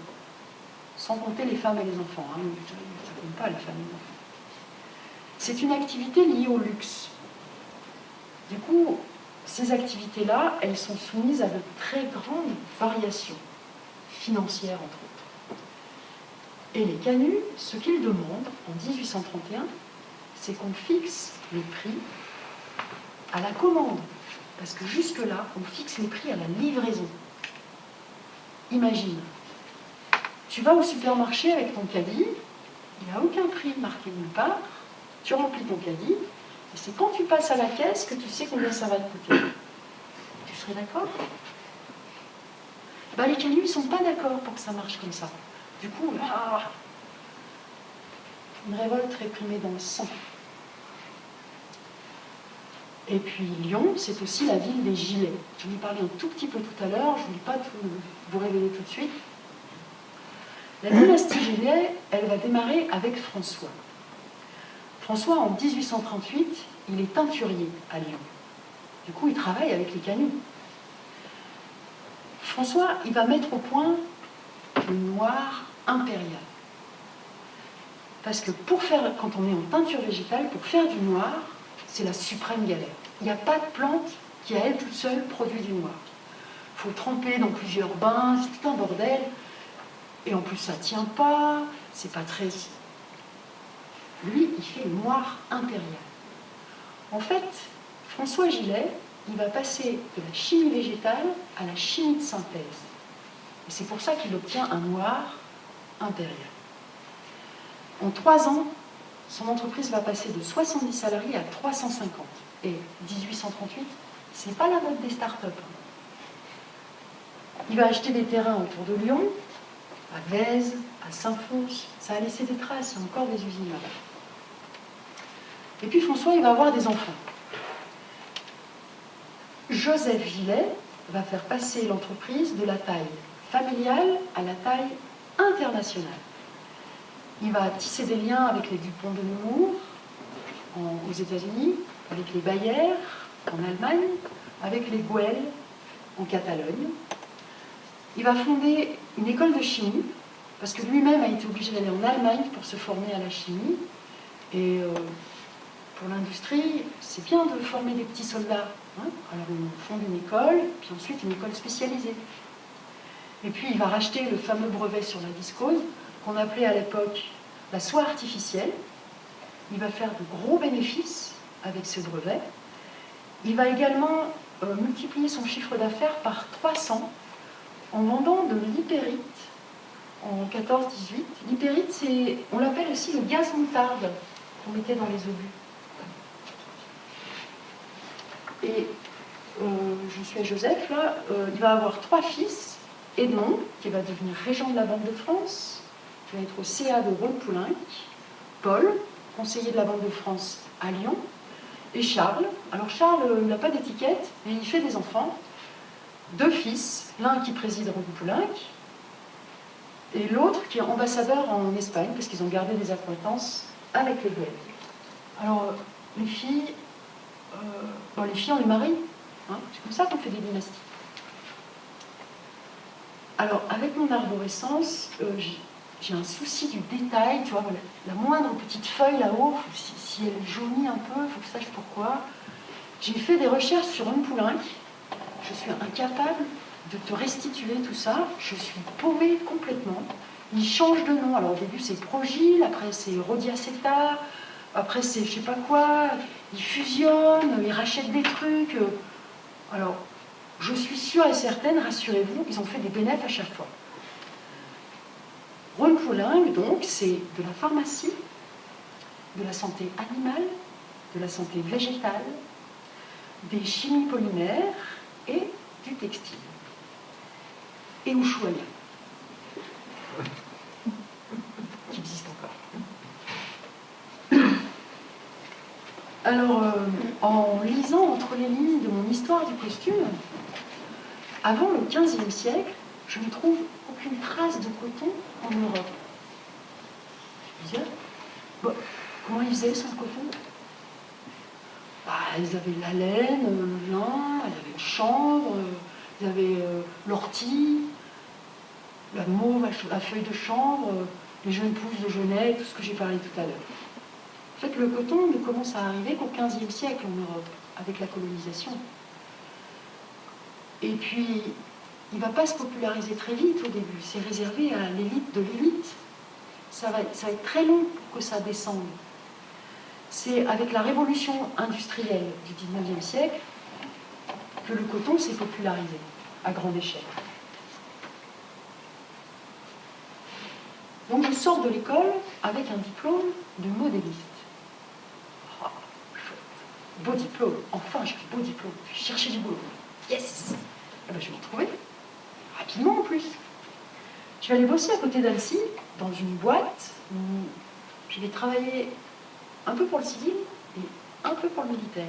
sans compter les femmes et les enfants. Ça ne compte pas les femmes et les enfants. C'est une activité liée au luxe. Du coup, ces activités-là, elles sont soumises à de très grandes variations financières, entre autres. Et les canuts, ce qu'ils demandent en 1831, c'est qu'on fixe les prix à la commande. Parce que jusque-là, on fixe les prix à la livraison. Imagine, tu vas au supermarché avec ton caddie, il n'y a aucun prix marqué nulle part, tu remplis ton caddie, et c'est quand tu passes à la caisse que tu sais combien ça va te coûter. Tu serais d'accord? Les canuts, ils ne sont pas d'accord pour que ça marche comme ça. Du coup, une révolte réprimée dans le sang. Et puis Lyon, c'est aussi la ville des gilets. Je vous parlais un tout petit peu tout à l'heure, je ne voulais pas tout vous révéler tout de suite. La dynastie Gilet, elle va démarrer avec François. François, en 1838, il est teinturier à Lyon. Du coup, il travaille avec les canuts. François, il va mettre au point le noir impérial. Parce que quand on est en teinture végétale, pour faire du noir, c'est la suprême galère. Il n'y a pas de plante qui, à elle toute seule, produit du noir. Il faut tremper dans plusieurs bains, c'est tout un bordel. Et en plus, ça ne tient pas, c'est pas très... Lui, il fait le noir impérial. En fait, François Gilet, il va passer de la chimie végétale à la chimie de synthèse. Et c'est pour ça qu'il obtient un noir impérial. En 3 ans, son entreprise va passer de 70 salariés à 350. Et 1838, c'est pas la mode des start-up. Il va acheter des terrains autour de Lyon, à Vèze, à Saint-Fons. Ça a laissé des traces, il y a encore des usines là-bas. Et puis François, il va avoir des enfants. Joseph Gilet va faire passer l'entreprise de la taille familiale à la taille internationale. Il va tisser des liens avec les Dupont de Nemours aux États-Unis, avec les Bayer en Allemagne, avec les Güell en Catalogne. Il va fonder une école de chimie, parce que lui-même a été obligé d'aller en Allemagne pour se former à la chimie. Et pour l'industrie, c'est bien de former des petits soldats. Alors on fonde une école, puis ensuite une école spécialisée. Et puis il va racheter le fameux brevet sur la viscose, qu'on appelait à l'époque la soie artificielle. Il va faire de gros bénéfices avec ce brevet. Il va également multiplier son chiffre d'affaires par 300 en vendant de l'hypérite en 14-18. L'hypérite, on l'appelle aussi le gaz moutarde qu'on mettait dans les obus. Et je suis à Joseph, là, il va avoir 3 fils. Edmond, qui va devenir régent de la Banque de France, qui va être au CA de Rhône-Poulenc. Paul, conseiller de la Banque de France à Lyon. Et Charles. Alors Charles n'a pas d'étiquette, mais il fait des enfants. 2 fils, l'un qui préside Rhône-Poulenc, et l'autre qui est ambassadeur en Espagne, parce qu'ils ont gardé des acquaintances avec les Bled. Alors, les filles, on les marie, hein, c'est comme ça qu'on fait des dynasties. Alors, avec mon arborescence, j'ai un souci du détail, tu vois, la moindre petite feuille là-haut, si elle jaunit un peu, il faut que je sache pourquoi. J'ai fait des recherches sur une poulinque, je suis incapable de te restituer tout ça, je suis paumée complètement. Ils changent de nom, alors au début c'est Progil, après c'est Rhodiaceta, après c'est je sais pas quoi, ils fusionnent, ils rachètent des trucs. Alors, je suis sûre et certaine, rassurez-vous, ils ont fait des bénéfices à chaque fois. Rhône-Poulenc, donc, c'est de la pharmacie, de la santé animale, de la santé végétale, des chimies polymères et du textile. Et Ushuaïa, qui existe encore. Alors, en lisant entre les lignes de mon histoire du costume, avant le XVe siècle, je ne trouve aucune trace de coton en Europe. Bon, comment ils faisaient sans coton? Ils avaient la laine, le lin, ils avaient le chanvre, ils avaient l'ortie, la mauve à feuilles de chanvre, les jeunes pousses de genêt, tout ce que j'ai parlé tout à l'heure. En fait, le coton ne commence à arriver qu'au XVe siècle en Europe, avec la colonisation. Et puis, il ne va pas se populariser très vite au début. C'est réservé à l'élite de l'élite. Ça va être très long pour que ça descende. C'est avec la révolution industrielle du XIXe siècle que le coton s'est popularisé à grande échelle. Donc je sors de l'école avec un diplôme de modéliste. Oh, beau diplôme, enfin j'ai un beau diplôme, je cherchais du boulot. Yes! Eh ben, je vais le trouver, rapidement en plus. Je vais aller bosser à côté d'Annecy, dans une boîte où je vais travailler un peu pour le civil et un peu pour le militaire.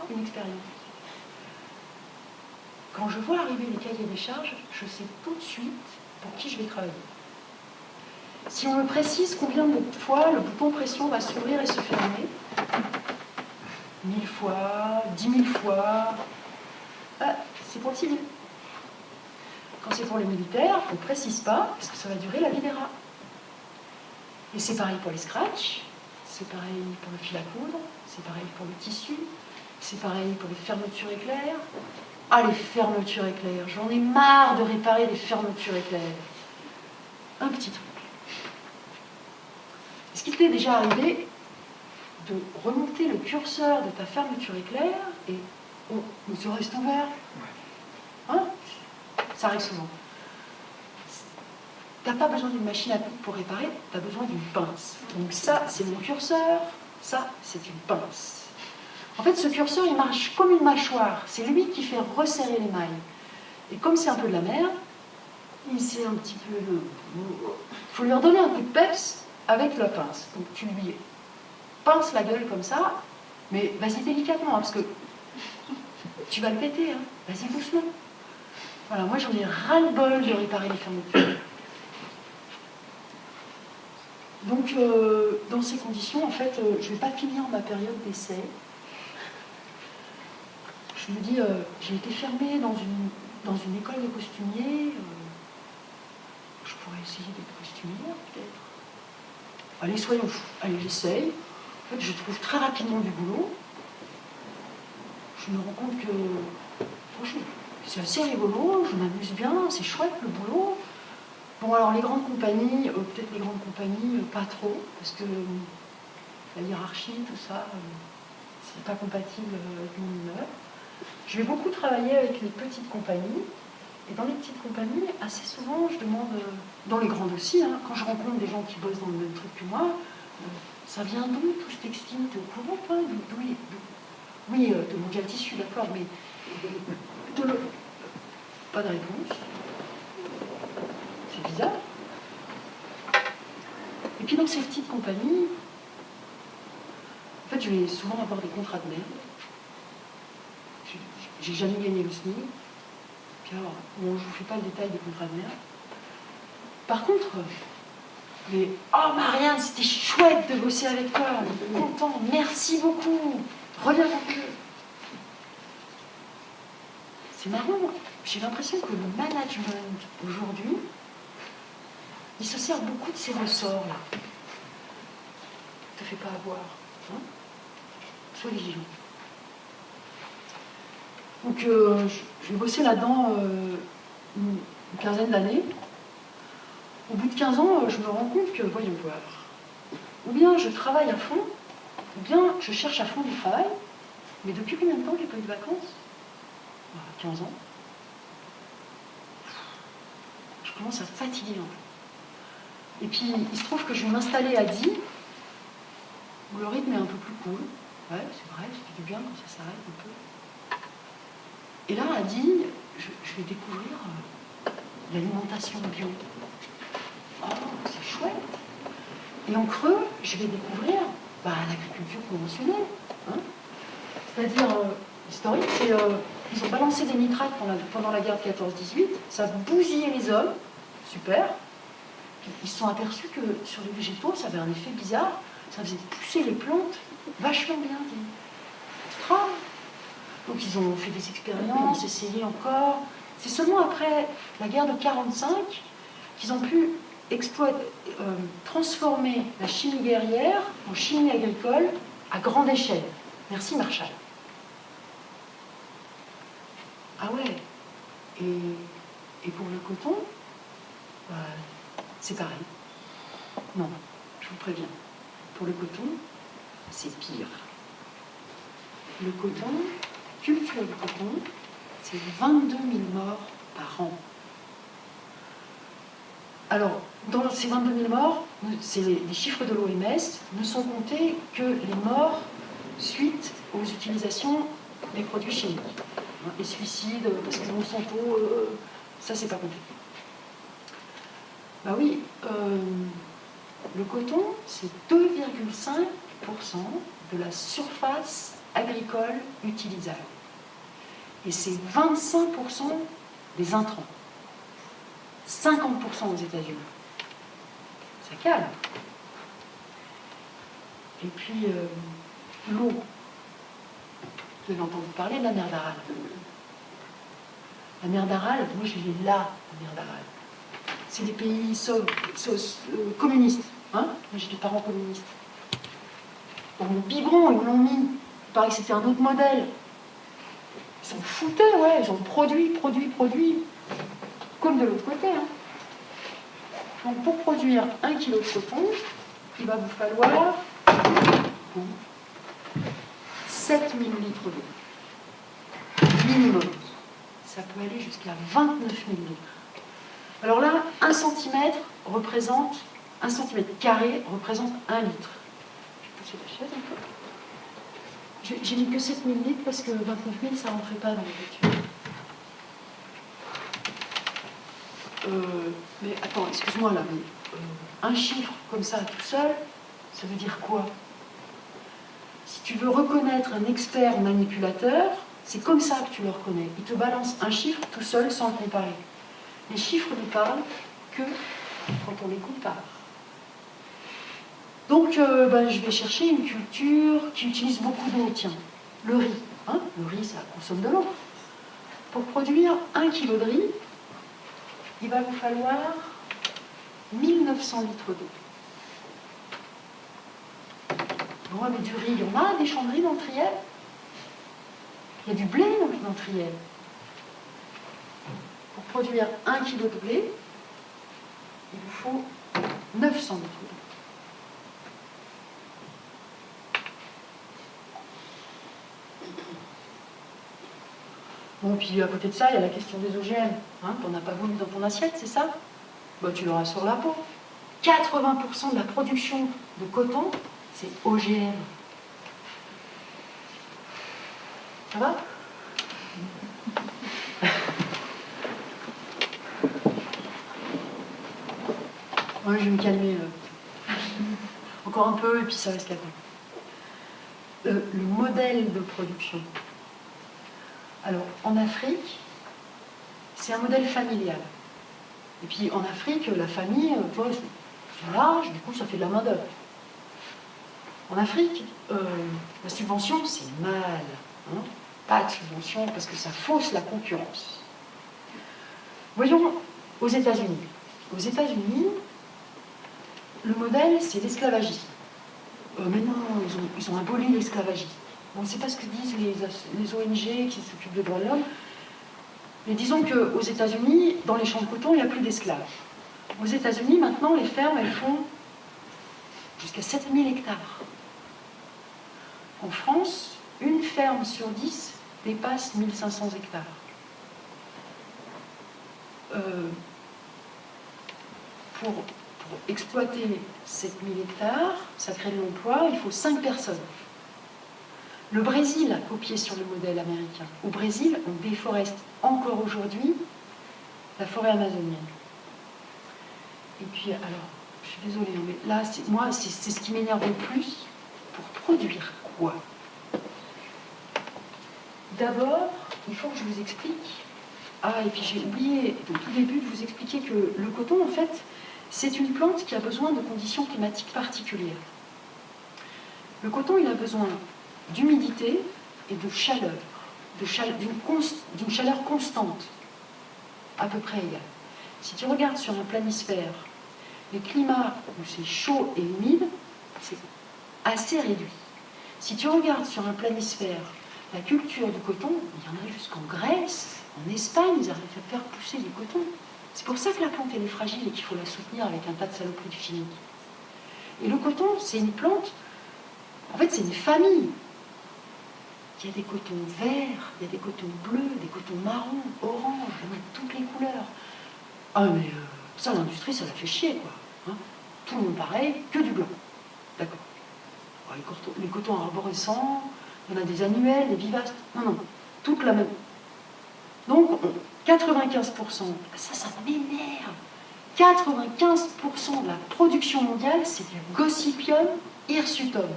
Une expérience. Quand je vois arriver les cahiers des charges, je sais tout de suite pour qui je vais travailler. Si on me précise combien de fois le bouton pression va s'ouvrir et se fermer, 1000 fois, 10 000 fois, c'est pour le civil. Quand c'est pour les militaires, on ne précise pas, parce que ça va durer la vie des rats. Et c'est pareil pour les scratchs, c'est pareil pour le fil à coudre, c'est pareil pour le tissu, c'est pareil pour les fermetures éclairs. Les fermetures éclairs, j'en ai marre de réparer les fermetures éclairs. Un petit truc. Est-ce qu'il t'est déjà arrivé de remonter le curseur de ta fermeture éclair et il se reste ouvert? Ça arrive souvent. Tu n'as pas besoin d'une machine à coudre pour réparer, tu as besoin d'une pince. Donc ça, c'est mon curseur, ça, c'est une pince. En fait, ce curseur, il marche comme une mâchoire. C'est lui qui fait resserrer les mailles. Et comme c'est un peu de la merde, il s'est un petit peu... Il faut lui redonner un coup de peps avec la pince. Donc tu lui pinces la gueule comme ça, mais vas-y délicatement, parce que tu vas le péter. Vas-y doucement. Voilà, moi j'en ai ras-le-bol de réparer les fermetures. Donc, dans ces conditions, en fait, je ne vais pas finir ma période d'essai. Je me dis, j'ai été fermée dans une école de costumier. Je pourrais essayer d'être costumière, peut-être. Allez, soyons fous. Allez, j'essaye. En fait, je trouve très rapidement du boulot. Je me rends compte que, franchement, c'est assez rigolo, je m'amuse bien, c'est chouette le boulot. Bon, alors les grandes compagnies, peut-être les grandes compagnies, pas trop, parce que la hiérarchie, tout ça, c'est pas compatible avec mon humeur. Je vais beaucoup travailler avec les petites compagnies, et dans les petites compagnies, assez souvent, je demande, dans les grandes aussi, quand je rencontre des gens qui bossent dans le même truc que moi, ça vient d'où tout ce textile? T'es au courant, toi? Oui, de mondial tissu, d'accord, mais pas de réponse. C'est bizarre. Et puis dans ces petites compagnies, en fait, je vais souvent avoir des contrats de merde. J'ai jamais gagné le SMIC. Puis alors, bon, je ne vous fais pas le détail des contrats de merde. Par contre, mais oh Marianne, c'était chouette de bosser avec toi, on est content, merci beaucoup, reviens un peu. C'est marrant, j'ai l'impression que le management aujourd'hui, il se sert beaucoup de ces ressorts-là. Ne te fais pas avoir, hein? Sois vigilant. Donc, j'ai bossé là-dedans une quinzaine d'années. Au bout de 15 ans, je me rends compte que, voyons voir, ou bien je travaille à fond, ou bien je cherche à fond du travail, mais depuis combien de temps j'ai pas eu de vacances? 15 ans. Je commence à fatiguer en fait. Et puis, il se trouve que je vais m'installer à Die, où le rythme est un peu plus cool. Ouais, c'est vrai, ça fait du bien quand ça s'arrête un peu. Et là, à Die, je vais découvrir l'alimentation bio. Oh, c'est chouette. Et en creux, je vais découvrir l'agriculture conventionnelle. Hein. C'est-à-dire, historique, c'est ils ont balancé des nitrates pendant la guerre de 14-18, ça bousillait les hommes, super. Puis, ils se sont aperçus que sur les végétaux, ça avait un effet bizarre, ça faisait pousser les plantes vachement bien. Extra. Donc ils ont fait des expériences, essayé encore. C'est seulement après la guerre de 45 qu'ils ont pu transformer la chimie guerrière en chimie agricole à grande échelle. Merci Marshall. Ah ouais. Et pour le coton, c'est pareil. Non, je vous préviens. Pour le coton, c'est pire. Le coton, culture du coton, c'est 22 000 morts par an. Alors, dans ces 22 000 morts, c'est les chiffres de l'OMS, ne sont comptés que les morts suite aux utilisations des produits chimiques. Les suicides, parce que Monsanto, ça c'est pas compté. Bah oui, le coton, c'est 2,5% de la surface agricole utilisable. Et c'est 25% des intrants. 50% aux États-Unis. Ça calme. Et puis, l'eau. Vous avez entendu parler de la mer d'Aral. La mer d'Aral, moi je l'ai là, la mer d'Aral. C'est des pays communistes. Hein, moi j'ai des parents communistes. Dans mon biberon, ils l'ont mis. Il paraît que c'était un autre modèle. Ils s'en foutaient, ouais. Ils ont produit. Comme de l'autre côté. Hein. Donc pour produire 1 kg de coton, il va vous falloir 7 000 litres d'eau. Minimum. Ça peut aller jusqu'à 29 000 litres. Alors là, 1 cm représente, 1 cm carré représente 1 litre. Je vais pousser la chaise un peu. J'ai mis que 7 000 litres parce que 29 000, ça ne rentrait pas dans les voitures. Mais attends, excuse-moi là, mais un chiffre comme ça tout seul, ça veut dire quoi? Si tu veux reconnaître un expert manipulateur, c'est comme ça que tu le reconnais. Il te balance un chiffre tout seul sans le comparer. Les chiffres ne parlent que quand on les compare. Donc, je vais chercher une culture qui utilise beaucoup d'eau. Tiens, le riz. Hein, le riz, ça consomme de l'eau. Pour produire 1 kg de riz, il va vous falloir 1900 litres d'eau. Bon, mais du riz, il y en a des champs de riz dans le Triel. Il y a du blé dans le Triel. Pour produire 1 kg de blé, il vous faut 900 litres d'eau. Bon, puis à côté de ça, il y a la question des OGM. Hein, tu n'en as pas voulu dans ton assiette, c'est ça? Bah, tu l'auras sur la peau. 80% de la production de coton, c'est OGM. Ça va? Ouais, je vais me calmer. Encore un peu, et puis ça va se calmer. Le modèle de production. Alors, en Afrique, c'est un modèle familial. Et puis en Afrique, la famille, c'est large, du coup ça fait de la main-d'œuvre. En Afrique, la subvention, c'est mal. Hein, pas de subvention parce que ça fausse la concurrence. Voyons aux États-Unis. Aux États-Unis, le modèle, c'est l'esclavagisme. Mais non, ils ont aboli l'esclavagisme. Bon, c'est pas ce que disent les ONG qui s'occupent des droits de l'homme. Mais disons qu'aux États-Unis, dans les champs de coton, il n'y a plus d'esclaves. Aux États-Unis, maintenant, les fermes, elles font jusqu'à 7000 hectares. En France, une ferme sur 10 dépasse 1500 hectares. Pour exploiter 7000 hectares, ça crée de l'emploi, il faut 5 personnes. Le Brésil a copié sur le modèle américain. Au Brésil, on déforeste encore aujourd'hui la forêt amazonienne. Et puis, alors, je suis désolée, mais là, moi, c'est ce qui m'énerve le plus. Pour produire quoi? D'abord, il faut que je vous explique. Ah, et puis j'ai oublié au tout début de vous expliquer que le coton, en fait, c'est une plante qui a besoin de conditions climatiques particulières. Le coton, il a besoin d'humidité et de chaleur, d'une chaleur constante, à peu près égale. Si tu regardes sur un planisphère, les climats où c'est chaud et humide, c'est assez réduit. Si tu regardes sur un planisphère la culture du coton, il y en a jusqu'en Grèce, en Espagne, ils arrivent à faire pousser du coton. C'est pour ça que la plante, elle est fragile et qu'il faut la soutenir avec un tas de saloperies chimiques. Et le coton, c'est une plante, en fait, c'est une famille. Il y a des cotons verts, il y a des cotons bleus, des cotons marrons, orange, il y en a de toutes les couleurs. Ah, mais ça, l'industrie, ça la fait chier, quoi. Hein, tout le monde pareil, que du blanc. D'accord. Les cotons arborescents, il y en a des annuels, des vivaces. Non, non, toute la même. Donc, 95%, ça m'énerve. 95% de la production mondiale, c'est du Gossypium hirsutum.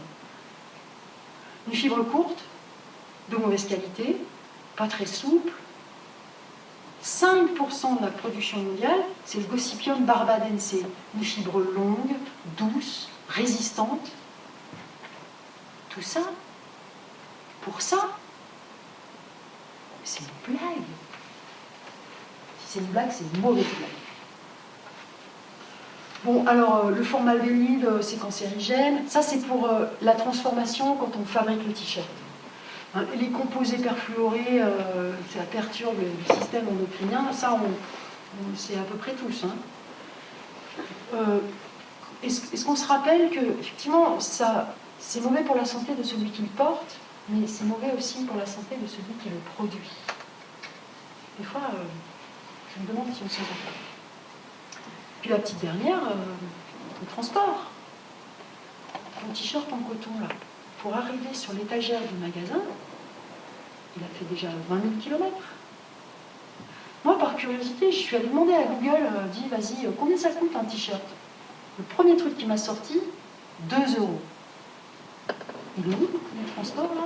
Une fibre courte, de mauvaise qualité, pas très souple. 5% de la production mondiale, c'est le Gossypium barbadense, une fibre longue, douce, résistante. Tout ça, pour ça, c'est une blague. Si c'est une blague, c'est une mauvaise blague. Bon, alors, le formaldéhyde, c'est cancérigène. Ça, c'est pour la transformation quand on fabrique le t-shirt. Hein, les composés perfluorés, ça perturbe le système endocrinien. Ça, on sait à peu près tous. Hein. Est-ce qu'on se rappelle que, effectivement, ça, c'est mauvais pour la santé de celui qui le porte, mais c'est mauvais aussi pour la santé de celui qui le produit. Des fois, je me demande si on s'en rend compte. Puis la petite dernière, le transport. Mon t-shirt en coton, là, pour arriver sur l'étagère du magasin, il a fait déjà 20 000 km. Moi, par curiosité, je suis allée demander à Google, dis, vas-y, combien ça coûte un t-shirt? Le premier truc qui m'a sorti, 2 €. Il est où, le transport, là?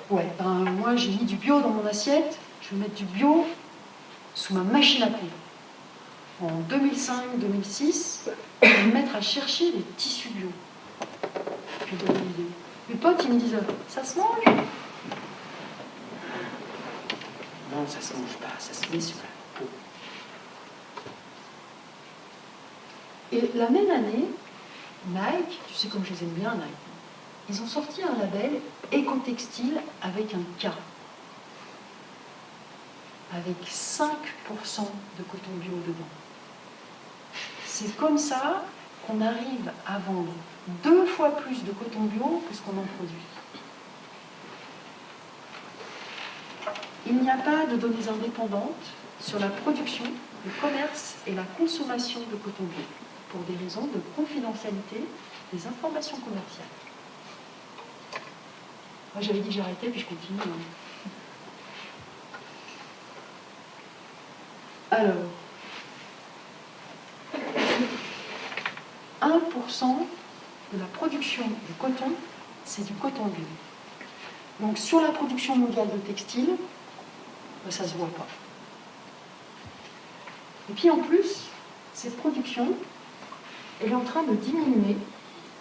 Ouais, ben, moi, j'ai mis du bio dans mon assiette. Je vais mettre du bio sous ma machine à coudre. En 2005-2006, je vais me mettre à chercher des tissus bio. Je vais donner une idée. Mes potes, ils me disent, ça se mange? Non, ça se mange pas, ça se met sur la peau. Et la même année, Nike, tu sais comme je les aime bien, Nike, ils ont sorti un label éco-textile avec un K. Avec 5% de coton bio dedans. C'est comme ça qu'on arrive à vendre 2 fois plus de coton bio que ce qu'on en produit. Il n'y a pas de données indépendantes sur la production, le commerce et la consommation de coton bio, pour des raisons de confidentialité des informations commerciales. Moi, j'avais dit que j'arrêtais, puis je continue. Alors, 1% de la production de coton, c'est du coton bio. Donc sur la production mondiale de textiles, ben, ça ne se voit pas. Et puis en plus, cette production, elle est en train de diminuer,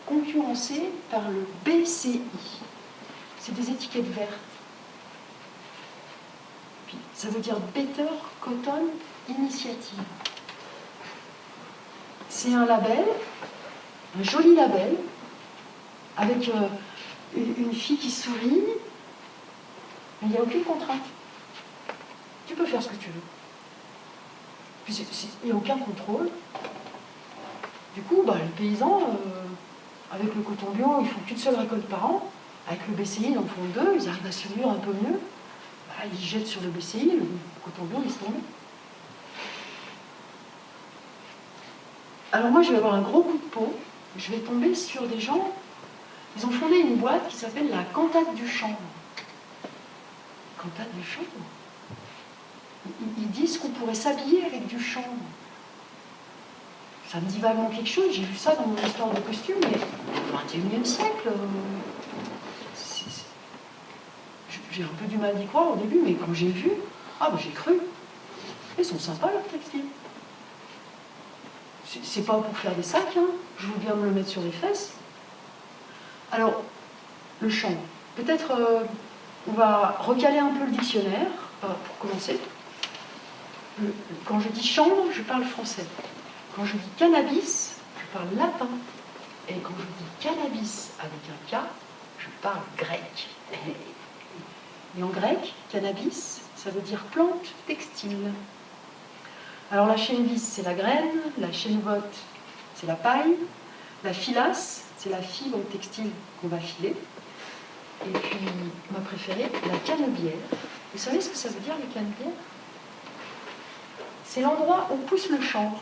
concurrencée par le BCI. C'est des étiquettes vertes. Puis, ça veut dire Better Cotton Initiative. C'est un label, un joli label, avec une fille qui sourit, mais il n'y a aucune contrainte. Tu peux faire ce que tu veux. Puis il n'y a aucun contrôle. Du coup, bah, les paysans, avec le coton bio, ils font qu'une seule récolte par an. Avec le BCI, ils en font deux, ils arrivent à se mûrir un peu mieux. Bah, ils jettent sur le BCI, le coton bio, il se tombe. Alors moi, je vais avoir un gros coup de peau. Je vais tomber sur des gens. Ils ont fondé une boîte qui s'appelle la Cantate du Chanvre. Cantate du Chanvre. Ils disent qu'on pourrait s'habiller avec du chanvre. Ça me dit vaguement quelque chose. J'ai vu ça dans mon histoire de costume, mais au XXIe siècle, j'ai un peu du mal d'y croire au début, mais quand j'ai vu, ah ben j'ai cru. Ils sont sympas leurs textiles. C'est pas pour faire des sacs, hein. Je veux bien me le mettre sur les fesses. Alors, le chanvre. Peut-être on va recaler un peu le dictionnaire pour commencer. Quand je dis chanvre, je parle français. Quand je dis cannabis, je parle latin. Et quand je dis cannabis avec un K, je parle grec. Et en grec, cannabis, ça veut dire plante textile. Alors la chènevis, c'est la graine, la chènevotte, c'est la paille, la filasse, c'est la fibre textile qu'on va filer. Et puis, ma préférée, la canebière. Vous savez ce que ça veut dire, la canebière? C'est l'endroit où pousse le chanvre.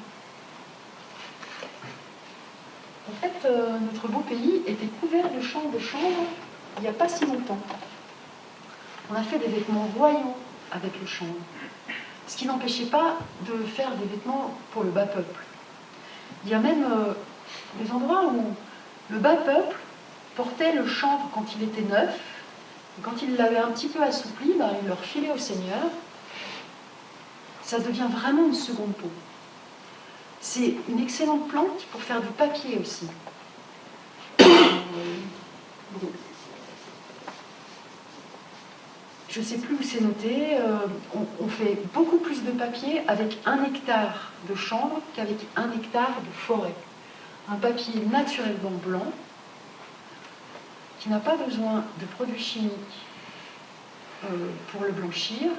En fait, notre beau pays était couvert de champs de chanvre il n'y a pas si longtemps. On a fait des vêtements royaux avec le chanvre. Ce qui n'empêchait pas de faire des vêtements pour le bas peuple. Il y a même des endroits où le bas peuple portait le chanvre quand il était neuf, et quand il l'avait un petit peu assoupli, ben, il le refilait au seigneur. Ça devient vraiment une seconde peau. C'est une excellente plante pour faire du papier aussi. Bon. Je ne sais plus où c'est noté, on fait beaucoup plus de papier avec 1 hectare de chanvre qu'avec 1 hectare de forêt. Un papier naturellement blanc, qui n'a pas besoin de produits chimiques pour le blanchir,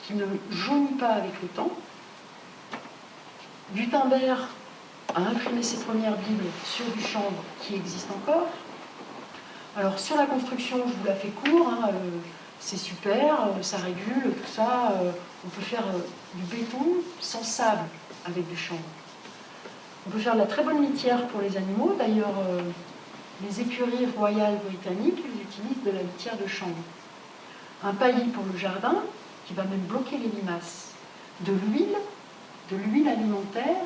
qui ne jaunit pas avec le temps. Gutenberg a imprimé ses premières Bibles sur du chanvre qui existe encore. Alors sur la construction, je vous la fais court, hein, c'est super, ça régule, tout ça. On peut faire du béton sans sable avec du chanvre. On peut faire de la très bonne litière pour les animaux. D'ailleurs, les écuries royales britanniques ils utilisent de la litière de chanvre. Un paillis pour le jardin, qui va même bloquer les limaces. De l'huile alimentaire,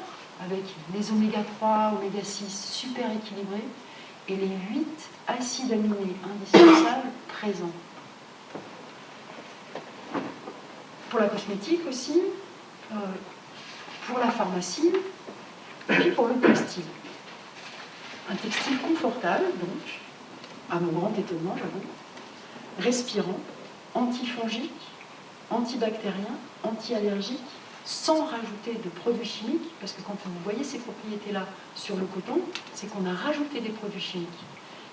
avec les oméga 3, oméga 6 super équilibrés, et les 8 acides aminés indispensables présents. Pour la cosmétique aussi, pour la pharmacie, et puis pour le textile. Un textile confortable, donc, à mon grand étonnement, j'avoue, respirant, antifongique, antibactérien, anti-allergique, sans rajouter de produits chimiques, parce que quand vous voyez ces propriétés-là sur le coton, c'est qu'on a rajouté des produits chimiques.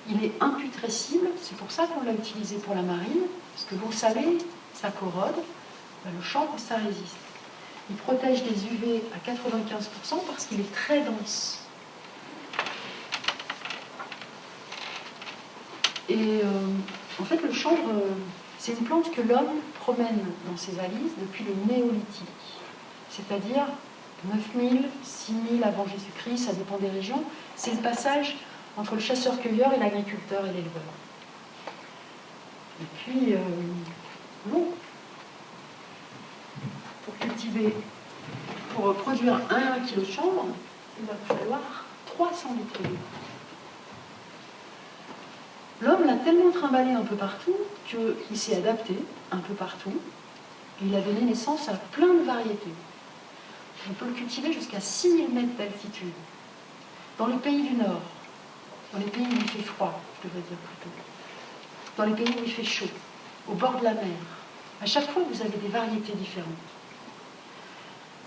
Il est imputrescible, c'est pour ça qu'on l'a utilisé pour la marine, parce que l'eau salée, ça corrode, ben le chanvre, ça résiste. Il protège des UV à 95% parce qu'il est très dense. Et en fait, le chanvre, c'est une plante que l'homme promène dans ses valises depuis le néolithique. C'est-à-dire 9000, 6000 avant Jésus-Christ, ça dépend des régions. C'est le passage entre le chasseur-cueilleur et l'agriculteur et l'éleveur. Et puis, l'eau. Pour cultiver, pour produire 1 kg de chanvre, il va falloir 300 litres d'eau. L'homme l'a tellement trimballé un peu partout qu'il s'est adapté un peu partout et il a donné naissance à plein de variétés. On peut le cultiver jusqu'à 6000 mètres d'altitude. Dans les pays du Nord, dans les pays où il fait froid, je devrais dire plutôt, dans les pays où il fait chaud, au bord de la mer. À chaque fois, vous avez des variétés différentes.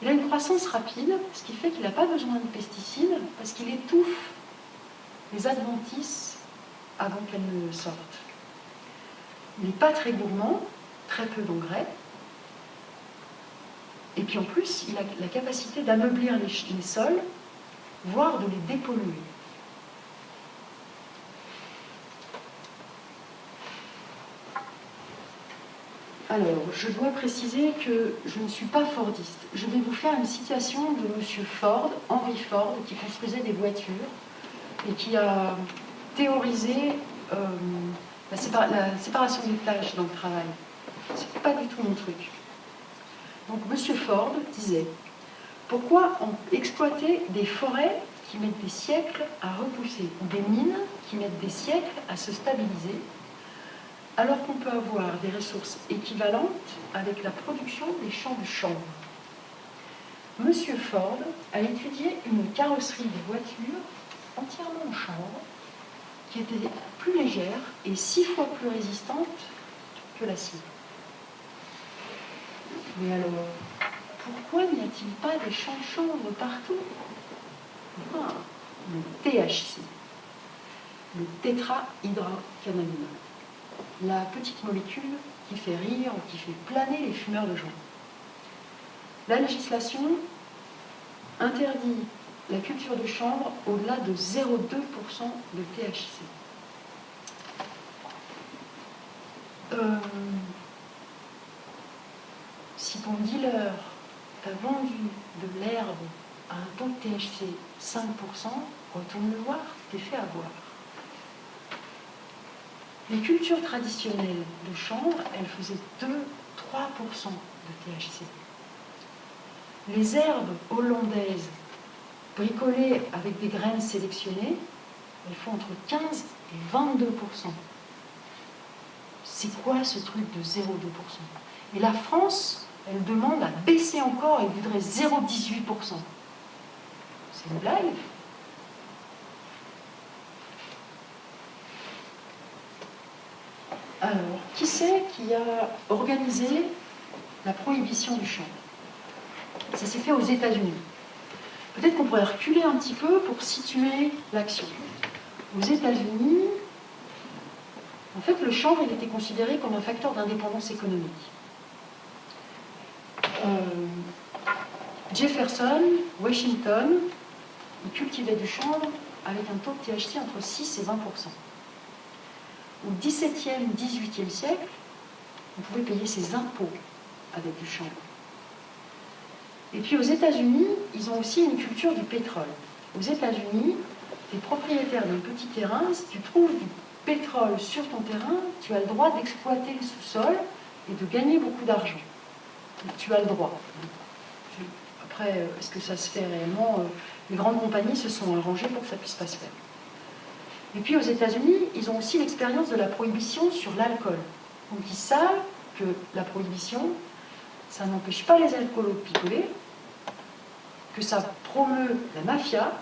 Il a une croissance rapide, ce qui fait qu'il n'a pas besoin de pesticides, parce qu'il étouffe les adventices avant qu'elles ne sortent. Il n'est pas très gourmand, très peu d'engrais, et puis en plus, il a la capacité d'ameublir les sols, voire de les dépolluer. Alors, je dois préciser que je ne suis pas fordiste. Je vais vous faire une citation de M. Ford, Henry Ford, qui construisait des voitures et qui a théorisé la séparation des tâches dans le travail. C'est pas du tout mon truc. Donc, M. Ford disait « Pourquoi exploiter des forêts qui mettent des siècles à repousser, ou des mines qui mettent des siècles à se stabiliser, alors qu'on peut avoir des ressources équivalentes avec la production des champs de chanvre. » Monsieur Ford a étudié une carrosserie de voitures entièrement en chanvre, qui était plus légère et 6 fois plus résistante que l'acier. Mais alors, pourquoi n'y a-t-il pas des champs de chanvre partout? Le THC, le tétrahydrocannabinol. La petite molécule qui fait rire ou qui fait planer les fumeurs de joint. La législation interdit la culture de chanvre au-delà de 0,2% de THC. Si ton dealer t'a vendu de l'herbe à un taux de THC 5%, retourne le voir, t'es fait avoir. Les cultures traditionnelles de chanvre, elles faisaient 2-3% de THC. Les herbes hollandaises bricolées avec des graines sélectionnées, elles font entre 15 et 22%. C'est quoi ce truc de 0,2%? Et la France, elle demande à baisser encore et voudrait 0,18%. C'est une blague? Alors, qui c'est qui a organisé la prohibition du chanvre? Ça s'est fait aux États-Unis. Peut-être qu'on pourrait reculer un petit peu pour situer l'action. Aux États-Unis, en fait, le chanvre, il était considéré comme un facteur d'indépendance économique. Jefferson, Washington, ils cultivaient du chanvre avec un taux de THC entre 6 et 20%. Au XVIIe, XVIIIe siècle, on pouvait payer ses impôts avec du chanvre. Et puis aux États-Unis, ils ont aussi une culture du pétrole. Aux États-Unis, tu es propriétaire d'un petit terrain, si tu trouves du pétrole sur ton terrain, tu as le droit d'exploiter le sous-sol et de gagner beaucoup d'argent. Tu as le droit. Après, est-ce que ça se fait réellement? Les grandes compagnies se sont arrangées pour que ça puisse pas se faire. Et puis aux États-Unis, ils ont aussi l'expérience de la prohibition sur l'alcool. Donc ils savent que la prohibition, ça n'empêche pas les alcoolos de picoler, que ça promeut la mafia,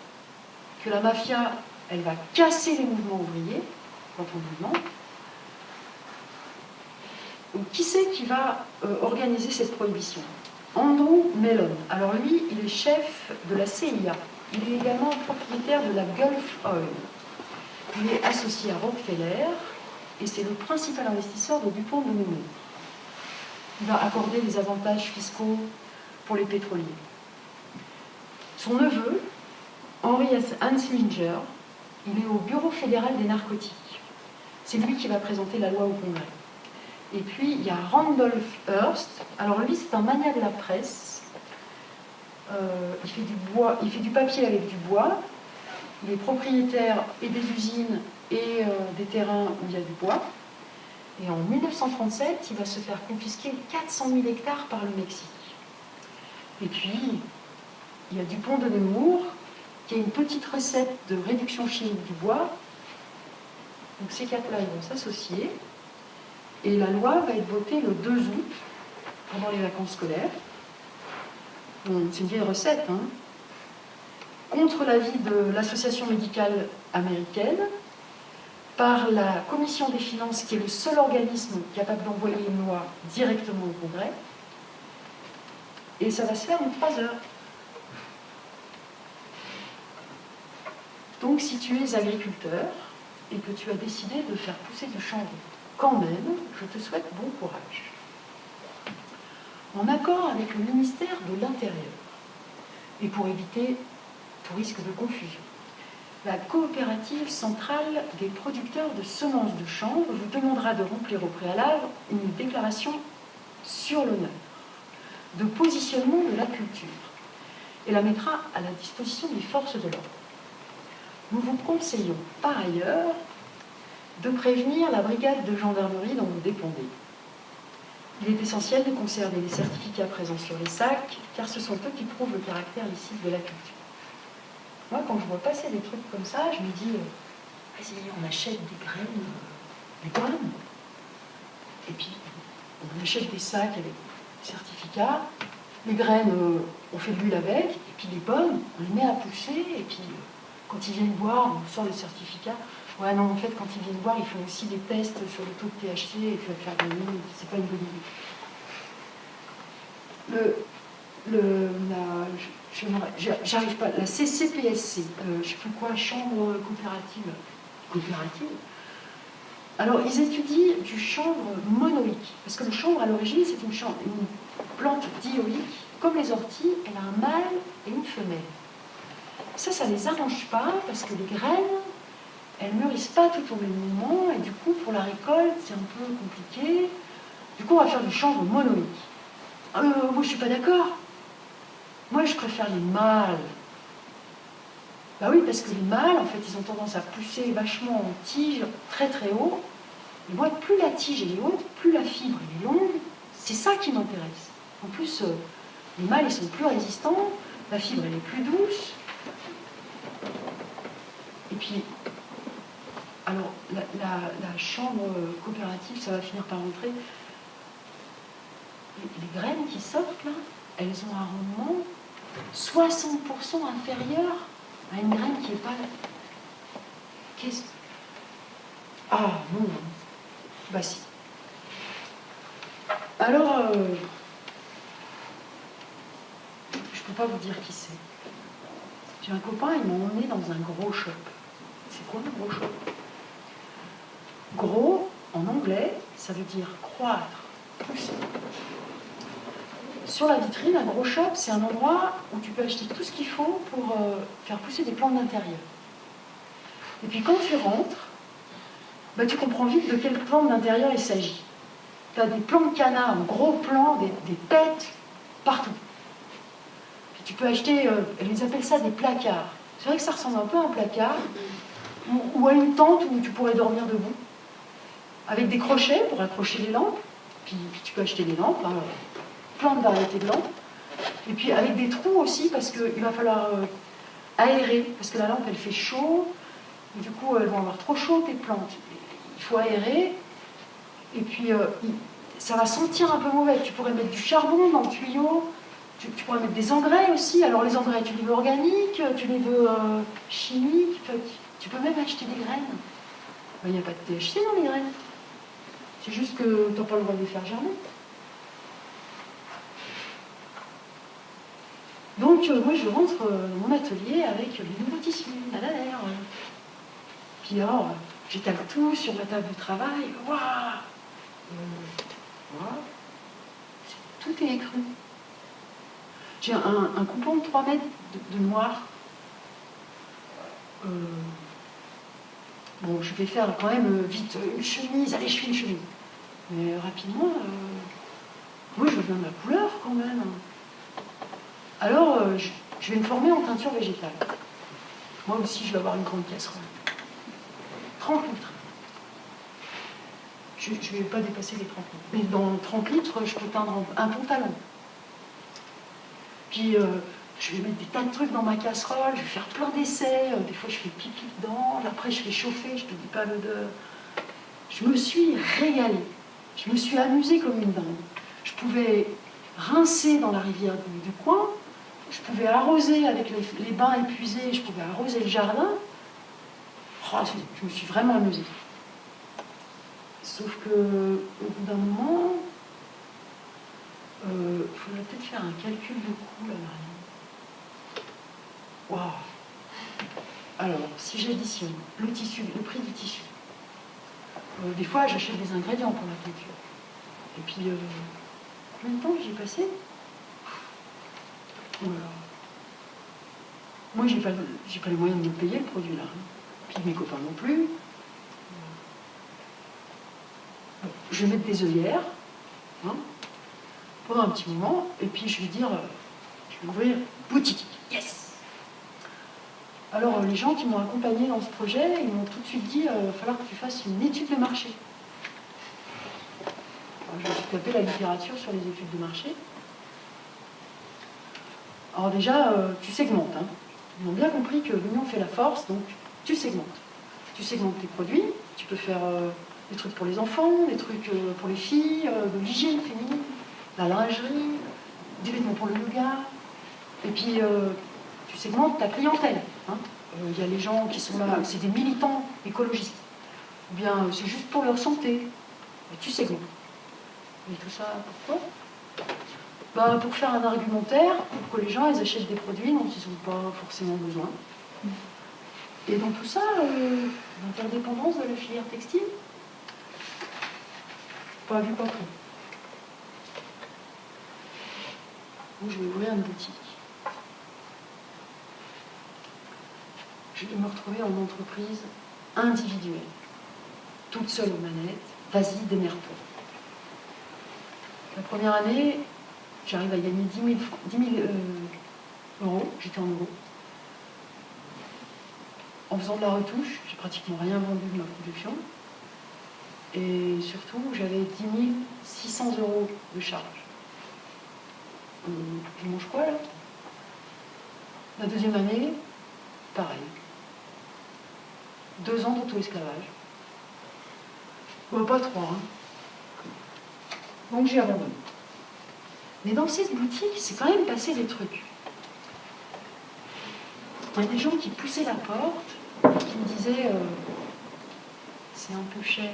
que la mafia, elle va casser les mouvements ouvriers quand on lui demande. Donc, qui c'est qui va organiser cette prohibition? Andrew Mellon. Alors lui, il est chef de la CIA. Il est également propriétaire de la Gulf Oil. Il est associé à Rockefeller et c'est le principal investisseur de DuPont de Nemours. Il va accorder des avantages fiscaux pour les pétroliers. Son neveu, Henry Anslinger, il est au Bureau fédéral des narcotiques. C'est lui qui va présenter la loi au Congrès. Et puis, il y a Randolph Hearst. Alors lui, c'est un magnat de la presse. Il fait du bois, il fait du papier avec du bois. Il est propriétaire et des usines et des terrains où il y a du bois. Et en 1937, il va se faire confisquer 400 000 hectares par le Mexique. Et puis, il y a DuPont de Nemours, qui a une petite recette de réduction chimique du bois. Donc ces quatre-là, ils vont s'associer. Et la loi va être votée le 2 août, pendant les vacances scolaires. Bon, c'est une vieille recette, hein. Contre l'avis de l'Association médicale américaine, par la Commission des finances, qui est le seul organisme capable d'envoyer une loi directement au Congrès. Et ça va se faire en 3 heures. Donc si tu es agriculteur et que tu as décidé de faire pousser du chanvre quand même, je te souhaite bon courage. En accord avec le ministère de l'Intérieur, et pour éviter tout risque de confusion, la coopérative centrale des producteurs de semences de chanvre vous demandera de remplir au préalable une déclaration sur l'honneur de positionnement de la culture et la mettra à la disposition des forces de l'ordre. Nous vous conseillons par ailleurs de prévenir la brigade de gendarmerie dont vous dépendez. Il est essentiel de conserver les certificats présents sur les sacs, car ce sont eux qui prouvent le caractère licite de la culture. Moi, quand je vois passer des trucs comme ça, je me dis, vas-y, on achète des graines, des pommes, et puis on achète des sacs avec des certificats, les graines, on fait de l'huile avec, et puis les pommes, on les met à pousser, et puis quand ils viennent boire, on sort les certificats. Ouais, non, en fait, quand ils viennent boire, ils font aussi des tests sur le taux de THC, et puis faire gagner, c'est pas une bonne idée. J'arrive pas, la CCPSC, je sais plus quoi, chambre coopérative. Alors, ils étudient du chanvre monoïque, parce que le chanvre, à l'origine, c'est une plante dioïque. Comme les orties, elle a un mâle et une femelle. Ça les arrange pas, parce que les graines, elles mûrissent pas tout au même moment, et du coup, pour la récolte, c'est un peu compliqué. Du coup, on va faire du chanvre monoïque. Moi, je suis pas d'accord. Moi, je préfère les mâles. Bah oui, parce que les mâles, en fait, ils ont tendance à pousser vachement en tige, très très haut. Et moi, plus la tige est haute, plus la fibre est longue. C'est ça qui m'intéresse. En plus, les mâles, ils sont plus résistants, la fibre, elle est plus douce. Et puis, alors, la chambre coopérative, ça va finir par rentrer. Les graines qui sortent, là, elles ont un rendement 60% inférieur à une graine qui n'est pas... Qu'est-ce... Ah, non. Bah si. Alors, je peux pas vous dire qui c'est. J'ai un copain, il m'a emmené dans un gros shop. C'est quoi un gros shop? Gros, en anglais, ça veut dire croître, pousser. Sur la vitrine, un gros shop, c'est un endroit où tu peux acheter tout ce qu'il faut pour faire pousser des plantes d'intérieur. Et puis quand tu rentres, bah, tu comprends vite de quelle plante d'intérieur il s'agit. Tu as des plants de canard, gros plants, des pêtes, partout. Puis tu peux acheter, ils appellent ça des placards. C'est vrai que ça ressemble un peu à un placard, ou à une tente où tu pourrais dormir debout, avec des crochets pour accrocher les lampes. Puis tu peux acheter des lampes, hein, plein de variétés de lampes. Et puis avec des trous aussi, parce qu'il va falloir aérer, parce que la lampe, elle fait chaud, et du coup, elles vont avoir trop chaud, tes plantes. Il faut aérer, et puis ça va sentir un peu mauvais. Tu pourrais mettre du charbon dans le tuyau, tu pourrais mettre des engrais aussi. Alors les engrais, tu les veux organiques, tu les veux chimiques, tu peux même acheter des graines. Il n'y a pas de THC dans les graines. C'est juste que tu n'as pas le droit de les faire germer. Donc moi je rentre dans mon atelier avec les nouveaux tissus, la l'air. Puis alors, j'étale tout sur ma table de travail. Waouh, tout est écru. J'ai un coupon de 3 mètres de noir. Bon, je vais faire quand même vite une chemise. Allez, je fais une chemise. Mais rapidement, moi je veux bien de la couleur quand même. Alors, je vais me former en teinture végétale. Moi aussi, je vais avoir une grande casserole. 30 litres. Je ne vais pas dépasser les 30 litres. Mais dans 30 litres, je peux teindre un pantalon. Puis, je vais mettre des tas de trucs dans ma casserole, je vais faire plein d'essais, des fois je fais pipi dedans, après je fais chauffer, je ne te dis pas l'odeur. Je me suis régalée, je me suis amusée comme une dingue. Je pouvais rincer dans la rivière du coin, je pouvais arroser avec les bains épuisés, je pouvais arroser le jardin. Oh, je me suis vraiment amusée. Sauf que au bout d'un moment, il faudrait peut-être faire un calcul de coût là, Marianne. Waouh. Alors, si j'additionne le tissu, le prix du tissu, des fois j'achète des ingrédients pour la peinture. Et puis, combien de temps j'ai passé? Voilà. Moi, j'ai pas les moyens de me payer le produit là. Puis mes copains non plus. Bon, je vais mettre des œillères hein, pendant un petit moment, et puis je vais dire, je vais ouvrir boutique. Yes. Alors les gens qui m'ont accompagné dans ce projet, ils m'ont tout de suite dit, il va falloir que tu fasses une étude de marché. Alors, je me suis tapé la littérature sur les études de marché. Alors déjà, tu segmentes. Hein. Ils ont bien compris que l'union fait la force, donc tu segmentes. Tu segmentes tes produits, tu peux faire des trucs pour les enfants, des trucs pour les filles, de l'hygiène féminine, la lingerie, des vêtements pour le yoga. Et puis, tu segmentes ta clientèle. Hein. Y a les gens qui sont là, c'est des militants écologistes. Ou bien c'est juste pour leur santé. Et tu segmentes. Et tout ça, pourquoi? Ben, pour faire un argumentaire, pour que les gens ils achètent des produits dont ils n'ont pas forcément besoin. Et dans tout ça, l'interdépendance de la filière textile, pas vu, pas pris. Donc je vais ouvrir une boutique. Je vais me retrouver en entreprise individuelle, toute seule aux manettes, vas-y, démerde-toi. La première année, j'arrive à gagner 10 000 euros, j'étais en euros. En faisant de la retouche, j'ai pratiquement rien vendu de ma production. Et surtout, j'avais 10 600 euros de charge. Je mange quoi là? La deuxième année, pareil. 2 ans d'auto-esclavage. Bon, pas 3. Hein. Donc j'ai abandonné. Mais dans cette boutique, c'est quand même passé des trucs. Il y a des gens qui poussaient la porte, qui me disaient c'est un peu cher.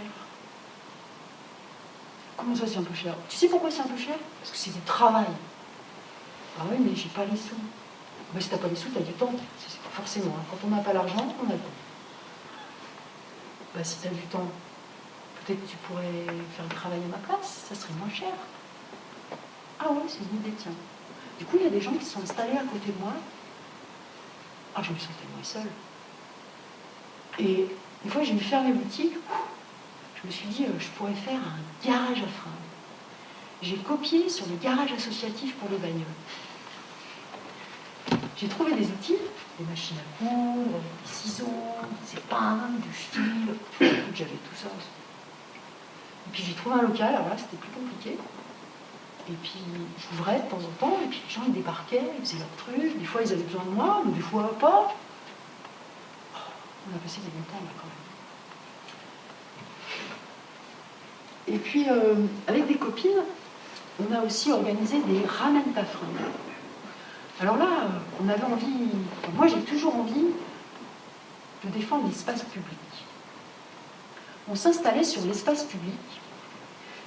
Comment ça c'est un peu cher? Tu sais pourquoi c'est un peu cher? Parce que c'est du travail. Ah oui, mais j'ai pas les sous. Mais si t'as pas les sous, t'as du temps. C'est pas forcément. Hein. Quand on n'a pas l'argent, on a le temps. Bah, si t'as du temps, peut-être que tu pourrais faire le travail à ma place, ça serait moins cher. Ah ouais, c'est une idée, tiens. Du coup, il y a des gens qui sont installés à côté de moi. Ah, je me sentais moins seule. Et des fois, j'ai dû faire mes boutiques. Je me suis dit, je pourrais faire un garage à fringues. J'ai copié sur le garage associatif pour les bagnoles. J'ai trouvé des outils, des machines à coudre, des ciseaux, des épingles, du fil. J'avais tout ça aussi. Et puis j'ai trouvé un local, alors là, c'était plus compliqué. Et puis j'ouvrais de temps en temps, et puis les gens ils débarquaient, ils faisaient leurs trucs, des fois ils avaient besoin de moi, mais des fois pas. Oh, on a passé des bons temps là quand même. Et puis avec des copines, on a aussi organisé des ramène ta fringue. Alors là, on avait envie, moi j'ai toujours envie de défendre l'espace public. On s'installait sur l'espace public,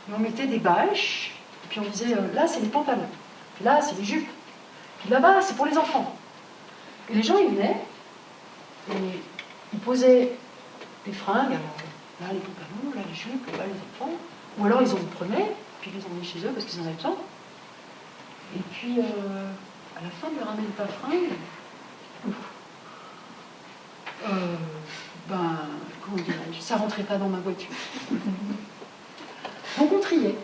et on mettait des bâches. Puis on disait, là c'est les pantalons, puis là c'est les jupes, puis là-bas c'est pour les enfants. Et les gens ils venaient, et ils posaient des fringues, alors là les pantalons, là les jupes, là les enfants, ou alors ils en prenaient, puis ils les emmenaient chez eux parce qu'ils en avaient besoin. Et puis à la fin de leur ramène ta fringue, comment dirais-je, ça rentrait pas dans ma voiture. Donc on triait.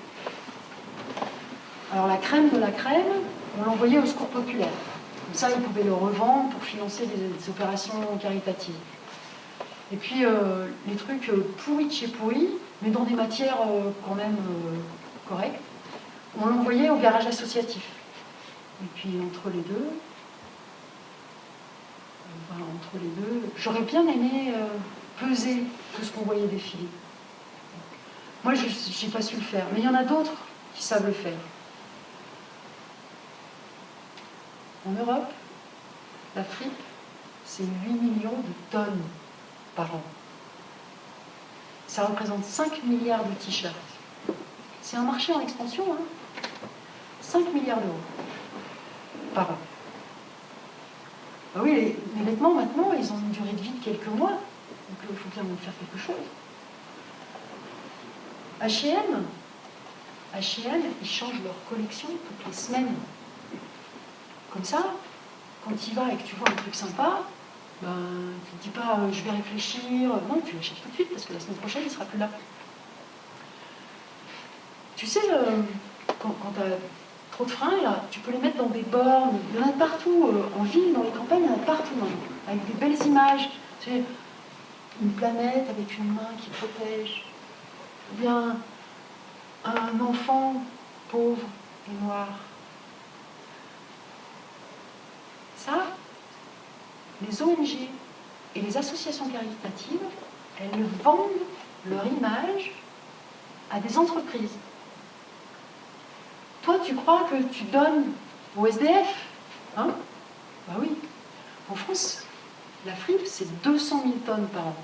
Alors la crème de la crème, on l'envoyait au secours populaire. Comme ça, ils pouvaient le revendre pour financer des opérations caritatives. Et puis les trucs pourris de chez pourris, mais dans des matières quand même correctes, on l'envoyait au garage associatif. Et puis entre les deux, entre les deux. J'aurais bien aimé peser tout ce qu'on voyait défiler. Moi, je n'ai pas su le faire, mais il y en a d'autres qui savent le faire. En Europe, la fripe, c'est 8 millions de tonnes par an. Ça représente 5 milliards de t-shirts. C'est un marché en expansion, hein. 5 milliards d'euros par an. Ah oui, les vêtements, maintenant, ils ont une durée de vie de quelques mois. Donc il faut bien en faire quelque chose. H&M, ils changent leur collection toutes les semaines. Comme ça, quand tu y vas et que tu vois un truc sympa, ben, tu ne te dis pas je vais réfléchir. Non, tu l'achètes tout de suite parce que la semaine prochaine, il ne sera plus là. Tu sais, quand tu as trop de fringues, là, tu peux les mettre dans des bornes. Il y en a partout, en ville, dans les campagnes, il y en a partout, hein, avec des belles images. Tu sais, une planète avec une main qui protège. Ou bien un enfant pauvre et noir. Ça, les ONG et les associations caritatives, elles vendent leur image à des entreprises. Toi, tu crois que tu donnes au SDF, hein? Bah oui. En France, la fripe, c'est 200 000 tonnes par an.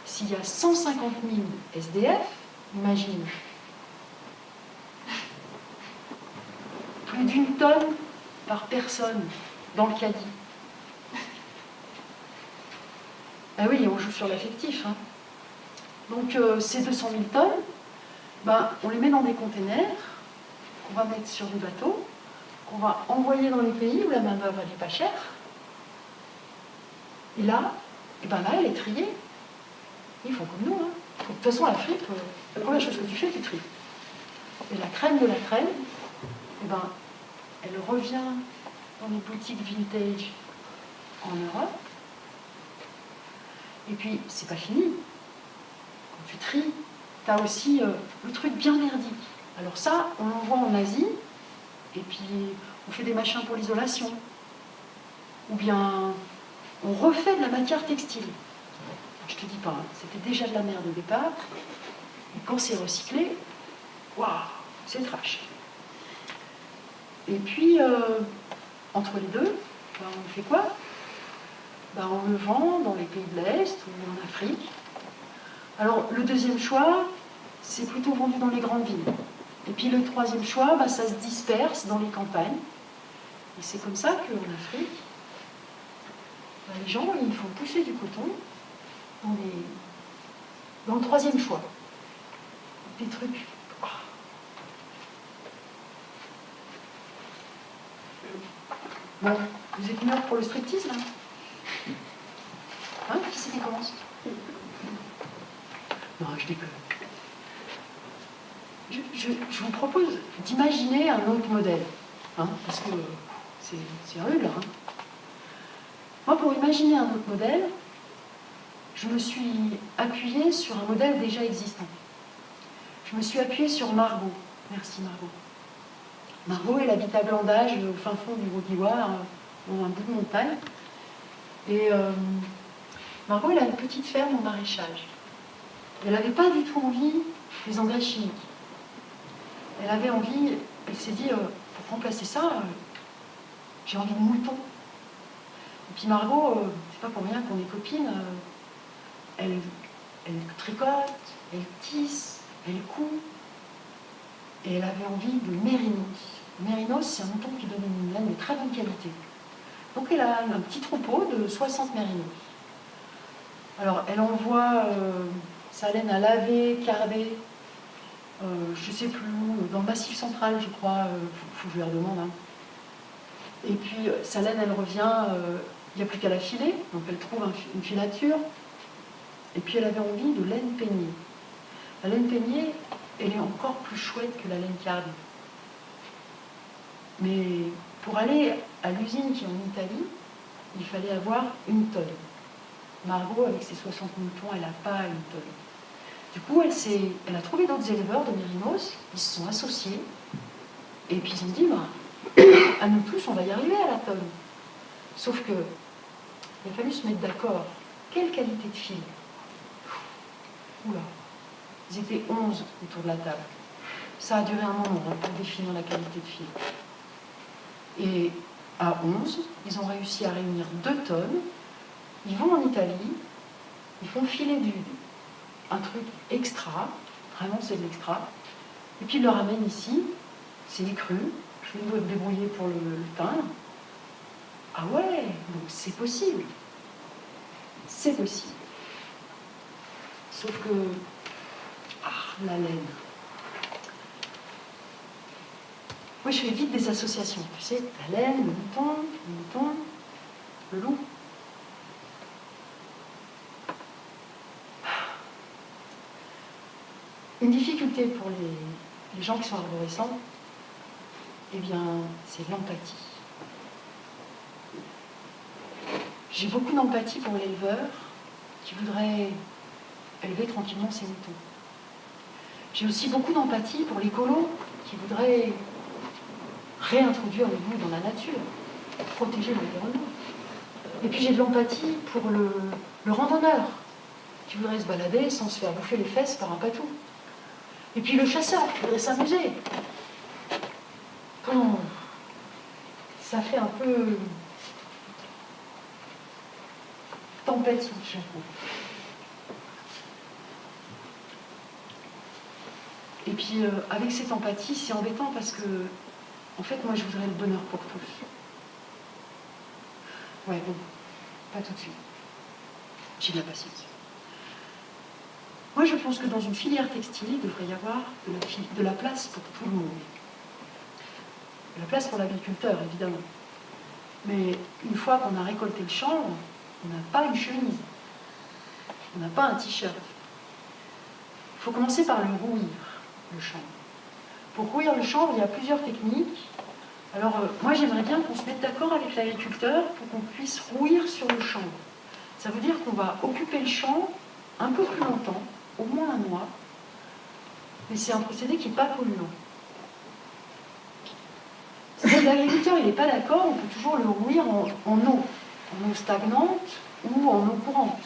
S'il y a 150 000 SDF, imagine. Plus d'une tonne par personne dans le caddie. Ah oui, on joue sur l'affectif, hein. Donc ces 200 000 tonnes, ben, on les met dans des containers qu'on va mettre sur des bateaux, qu'on va envoyer dans les pays où la main-d'œuvre n'est pas chère. Et là, elle est triée. Ils font comme nous, hein. De toute façon, la fripe, la première chose que tu fais, tu tries. Et la crème de la crème, elle revient dans les boutiques vintage en Europe. Et puis, c'est pas fini. Quand tu tries, tu as aussi le truc bien merdique. Alors ça, on l'envoie en Asie, et puis on fait des machins pour l'isolation. Ou bien, on refait de la matière textile. Je te dis pas, hein, c'était déjà de la merde au départ, et quand c'est recyclé, waouh, c'est trash. Et puis, entre les deux, on fait quoi? On le vend dans les pays de l'Est ou en Afrique. Alors, le deuxième choix, c'est plutôt vendu dans les grandes villes. Et puis le troisième choix, ça se disperse dans les campagnes. Et c'est comme ça qu'en Afrique, les gens, ils font pousser du coton dans le troisième choix. Des trucs. Bon, vous êtes mûrs pour le striptease, là? Hein? Qui c'est qui commence? Non, je déconne. Je vous propose d'imaginer un autre modèle, hein, parce que c'est rude, là. Hein. Moi, pour imaginer un autre modèle, je me suis appuyée sur un modèle déjà existant. Je me suis appuyée sur Margot. Merci, Margot. Margot, elle habite à Blandage, au fin fond du Haut-Diois, dans un bout de montagne. Et Margot, elle a une petite ferme en maraîchage. Elle n'avait pas du tout envie des engrais chimiques. Elle avait envie, elle s'est dit, pour remplacer ça, j'ai envie de moutons. Et puis Margot, c'est pas pour rien qu'on est copines, elle tricote, elle tisse, elle coud. Et elle avait envie de mérinos. Mérinos, c'est un mouton qui donne une laine de très bonne qualité. Donc elle a un petit troupeau de 60 mérinos. Alors elle envoie sa laine à laver, carder, je ne sais plus où, dans le Massif central, je crois, faut que je lui redemande. Hein. Et puis sa laine, elle revient, il n'y a plus qu'à la filer, donc elle trouve une filature. Et puis elle avait envie de laine peignée. La laine peignée, elle est encore plus chouette que la laine cardée. Mais pour aller à l'usine qui est en Italie, il fallait avoir une tonne. Margot, avec ses 60 moutons, elle n'a pas une tonne. Du coup, elle a trouvé d'autres éleveurs de mérinos, ils se sont associés, et puis ils ont dit, à nous tous, on va y arriver à la tonne. Sauf que il a fallu se mettre d'accord. Quelle qualité de fil? Oula, ils étaient 11 autour de la table. Ça a duré un moment pour définir la qualité de fil. Et à 11, ils ont réussi à réunir 2 tonnes. Ils vont en Italie, ils font filer un truc extra, vraiment c'est de l'extra, et puis ils le ramènent ici, c'est écru, je vais me débrouiller pour le teindre. Ah ouais, donc c'est possible. C'est possible. Sauf que, la laine. Moi, je fais vite des associations. Tu sais, la laine, le mouton, le loup. Une difficulté pour les gens qui sont arborescents, eh bien, c'est l'empathie. J'ai beaucoup d'empathie pour l'éleveur qui voudrait élever tranquillement ses moutons. J'ai aussi beaucoup d'empathie pour l'écolo qui voudrait réintroduire le loup dans la nature, protéger l'environnement. Et puis j'ai de l'empathie pour le randonneur qui voudrait se balader sans se faire bouffer les fesses par un patou. Et puis le chasseur qui voudrait s'amuser. Quand ça fait un peu tempête sous le chapeau. Et puis avec cette empathie, c'est embêtant parce que, en fait, moi je voudrais le bonheur pour tous. Ouais, bon, pas tout de suite. J'ai de la patience. Moi je pense que dans une filière textile, il devrait y avoir de la place pour tout le monde. De la place pour l'agriculteur, évidemment. Mais une fois qu'on a récolté le chanvre, on n'a pas une chemise. On n'a pas un t-shirt. Il faut commencer par le rouir, le chanvre. Pour rouir le chanvre, il y a plusieurs techniques. Alors, moi, j'aimerais bien qu'on se mette d'accord avec l'agriculteur pour qu'on puisse rouir sur le chanvre. Ça veut dire qu'on va occuper le champ un peu plus longtemps, au moins un mois, mais c'est un procédé qui n'est pas polluant. Si l'agriculteur n'est pas d'accord, on peut toujours le rouir en eau stagnante ou en eau courante.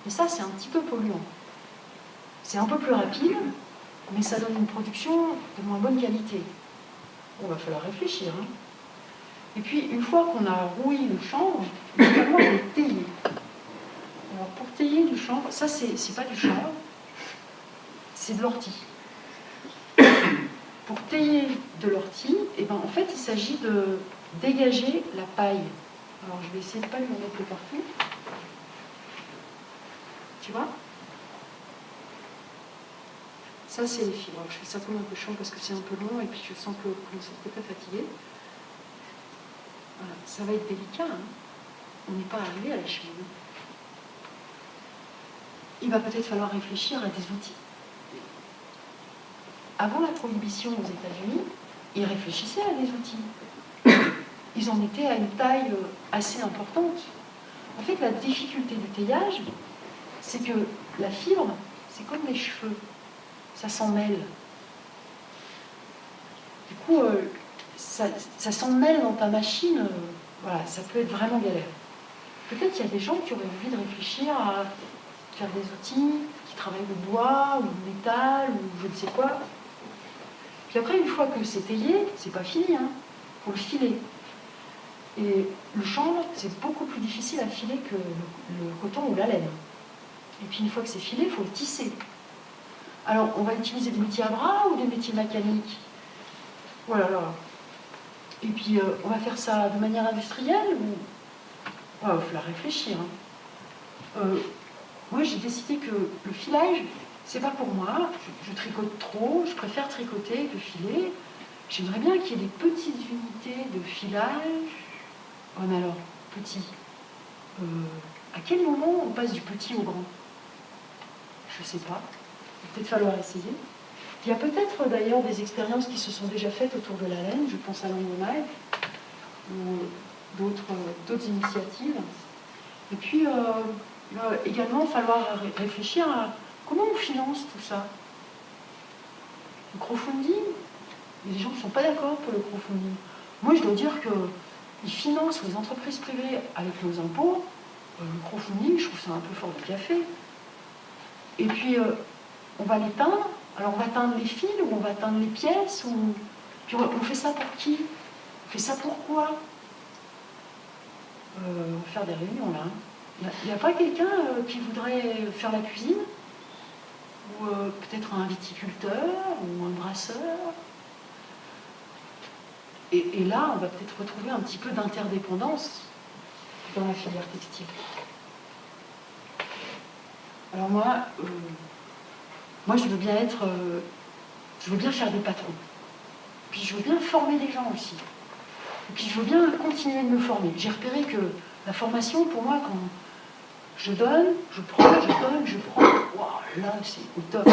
Mais ça, c'est un petit peu polluant. C'est un peu plus rapide, mais ça donne une production de moins bonne qualité. Bon, il va falloir réfléchir. Hein. Et puis, une fois qu'on a rouillé le chanvre, il va falloir le tailler. Alors, pour tailler du chanvre, ça, c'est pas du chanvre, c'est de l'ortie. Pour tailler de l'ortie, eh ben, en fait, il s'agit de dégager la paille. Alors, je vais essayer de ne pas lui en mettre partout. Tu vois? Ça, c'est les fibres. Alors, je fais ça comme un peu chaud parce que c'est un peu long et puis je sens que je suis peut-être fatiguée. Voilà. Ça va être délicat. Hein. On n'est pas arrivé à la cheminée. Il va peut-être falloir réfléchir à des outils. Avant la prohibition aux États-Unis, ils réfléchissaient à des outils. Ils en étaient à une taille assez importante. En fait, la difficulté du taillage, c'est que la fibre, c'est comme les cheveux. Ça s'en mêle. Du coup, ça s'en mêle dans ta machine. Voilà, ça peut être vraiment galère. Peut-être qu'il y a des gens qui auraient envie de réfléchir à faire des outils qui travaillent le bois, ou le métal, ou je ne sais quoi. Puis après, une fois que c'est taillé, c'est pas fini, hein. Faut le filer. Et le chanvre, c'est beaucoup plus difficile à filer que le coton ou la laine. Et puis une fois que c'est filé, il faut le tisser. Alors, on va utiliser des métiers à bras ou des métiers mécaniques? Voilà. Et puis, on va faire ça de manière industrielle ou... Il va falloir réfléchir. Hein. Moi, j'ai décidé que le filage, c'est pas pour moi. Je tricote trop, je préfère tricoter que filer. J'aimerais bien qu'il y ait des petites unités de filage. Oh, mais alors, petit. À quel moment on passe du petit au grand? Je sais pas. Il va peut-être falloir essayer. Il y a peut-être d'ailleurs des expériences qui se sont déjà faites autour de la laine. Je pense à l'Angleterre ou d'autres initiatives. Et puis, il va également falloir réfléchir à comment on finance tout ça. Le crowdfunding, il y a des gens qui ne sont pas d'accord pour le crowdfunding. Moi, je dois dire qu'ils financent les entreprises privées avec nos impôts, Le crowdfunding, je trouve ça un peu fort du café. Et puis, on va les teindre. Alors, on va teindre les fils, ou on va teindre les pièces, ou... Puis on fait ça pour qui? On fait ça pourquoi? On va faire des réunions, là. Il n'y a pas quelqu'un qui voudrait faire la cuisine? Ou peut-être un viticulteur, ou un brasseur? Et là, on va peut-être retrouver un petit peu d'interdépendance dans la filière textile. Alors moi, je veux bien je veux bien faire des patrons. Puis je veux bien former des gens aussi. Et puis je veux bien continuer de me former. J'ai repéré que la formation, pour moi, quand je donne, je prends, je donne, je prends, wow, là c'est au top.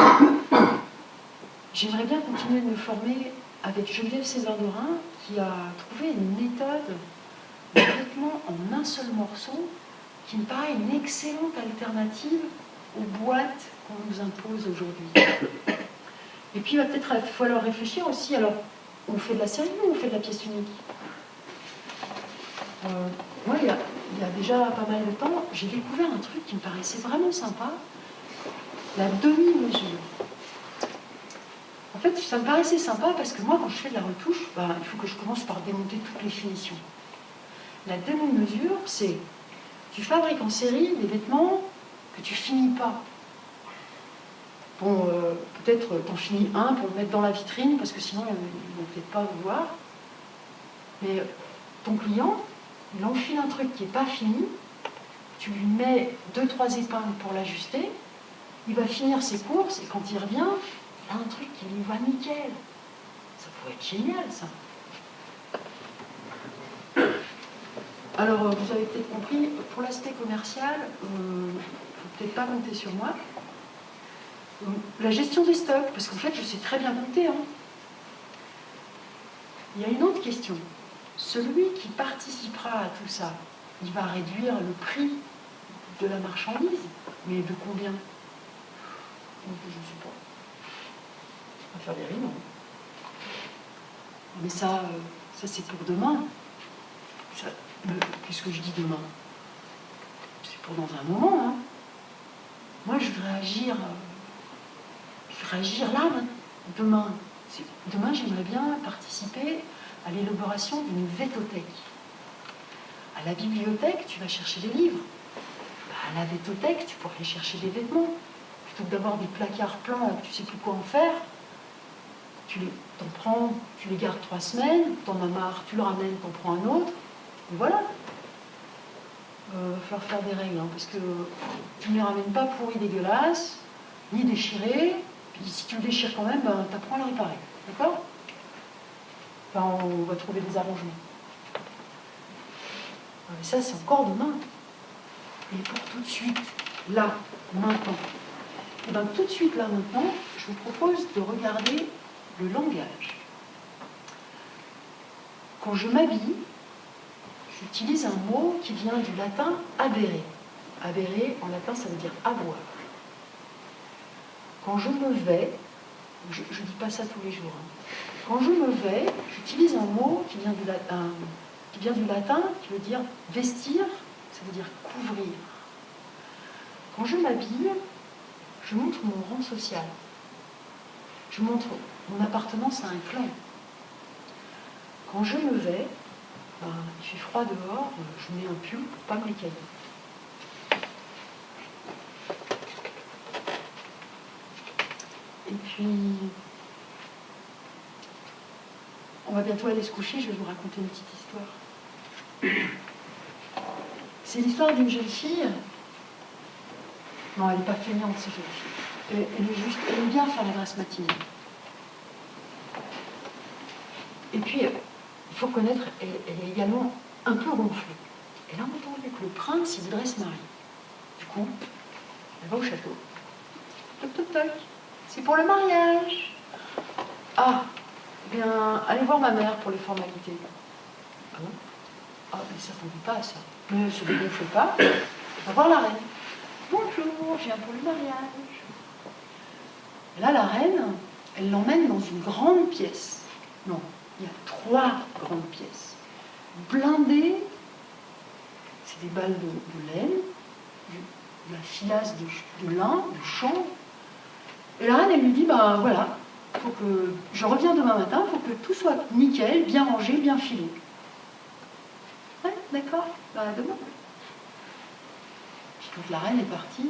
J'aimerais bien continuer de me former avec Geneviève César-Dorin, qui a trouvé une méthode de vêtements en un seul morceau, qui me paraît une excellente alternative aux boîtes qu'on nous impose aujourd'hui. Et puis il va peut-être falloir réfléchir aussi, alors on fait de la série ou on fait de la pièce unique? Moi, il y a déjà pas mal de temps, j'ai découvert un truc qui me paraissait vraiment sympa, la demi-mesure. En fait, ça me paraissait sympa parce que moi, quand je fais de la retouche, il faut que je commence par démonter toutes les finitions. La demi-mesure, c'est tu fabriques en série des vêtements que tu finis pas. Bon, peut-être t'en finis un pour le mettre dans la vitrine, parce que sinon, ils ne vont peut-être pas vous voir. Mais ton client, il enfile un truc qui n'est pas fini, tu lui mets 2-3 épingles pour l'ajuster, il va finir ses courses, et quand il revient, il a un truc qui lui va nickel. Ça pourrait être génial, ça. Alors, vous avez peut-être compris, pour l'aspect commercial, il ne faut peut-être pas compter sur moi. La gestion des stocks, parce qu'en fait, je sais très bien compter. Hein. Il y a une autre question. Celui qui participera à tout ça, il va réduire le prix de la marchandise, mais de combien? Je ne sais pas. On va faire des rimes. Mais ça c'est pour demain. Qu'est-ce que je dis demain? C'est pour dans un moment. Hein. Moi, je voudrais agir là, demain. Demain, j'aimerais bien participer à l'élaboration d'une vétothèque. À la bibliothèque, tu vas chercher des livres. À la vétothèque, tu pourrais aller chercher des vêtements. Plutôt que d'avoir des placards pleins et que tu ne sais plus quoi en faire, t'en prends, tu les gardes 3 semaines, t'en as marre, tu le ramènes, t'en prends un autre. Et voilà. Il va falloir faire des règles, hein, parce que tu ne les ramènes pas pourris, dégueulasses, ni déchirés. Puis si tu le déchires quand même, tu apprends à le réparer. D'accord? Enfin, on va trouver des arrangements. Mais ça, c'est encore demain. Et pour tout de suite, là, maintenant. Et bien tout de suite, là, maintenant, je vous propose de regarder le langage. Quand je m'habille, j'utilise un mot qui vient du latin abere. Abere, en latin, ça veut dire avoir. Quand je me vais, je ne dis pas ça tous les jours, hein. Quand je me vais, j'utilise un mot qui vient du latin, qui veut dire vestir, ça veut dire couvrir. Quand je m'habille, je montre mon rang social. Je montre mon appartenance à un clan. Quand je me vais, il fait froid dehors, je mets un pull pour ne pas me l'écailler. Et puis, on va bientôt aller se coucher, je vais vous raconter une petite histoire. C'est l'histoire d'une jeune fille. Non, elle n'est pas feignante, cette jeune fille. Elle aime bien faire la grasse matinée. Et puis, il faut reconnaître, elle est également un peu gonflée. Elle a entendu que le prince, il voudrait se marier. Du coup, elle va au château. Toc, toc, toc. C'est pour le mariage. Ah, eh bien, allez voir ma mère pour les formalités. Ah bon? Ah, mais ça ne s'attendait pas à ça. Ne se dégonfle pas. On va voir la reine. Bonjour, je viens pour le mariage. Et là, la reine, elle l'emmène dans une grande pièce. Non, il y a 3 grandes pièces. Blindées, c'est des balles de laine, de la filasse de lin, de chanvre. Et la reine, elle lui dit, ben voilà, faut que je reviens demain matin, il faut que tout soit nickel, bien rangé, bien filé. Ouais, d'accord, bah demain. Puis quand la reine est partie,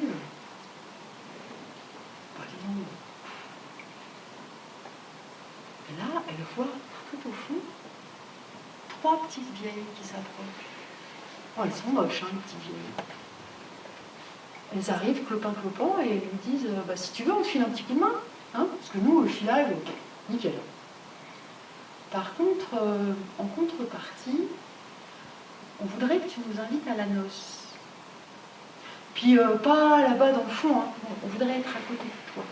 bah dis donc. Et là, elle voit tout au fond 3 petites vieilles qui s'approchent. Oh, elles sont moches, hein, les petites vieilles. Elles arrivent, clopin-clopin, et elles lui disent bah, si tu veux, on te file un petit coup de main. Hein, parce que nous, le filage, nickel. Par contre, en contrepartie, on voudrait que tu nous invites à la noce. Puis pas là-bas dans le fond, hein. On voudrait être à côté de toi.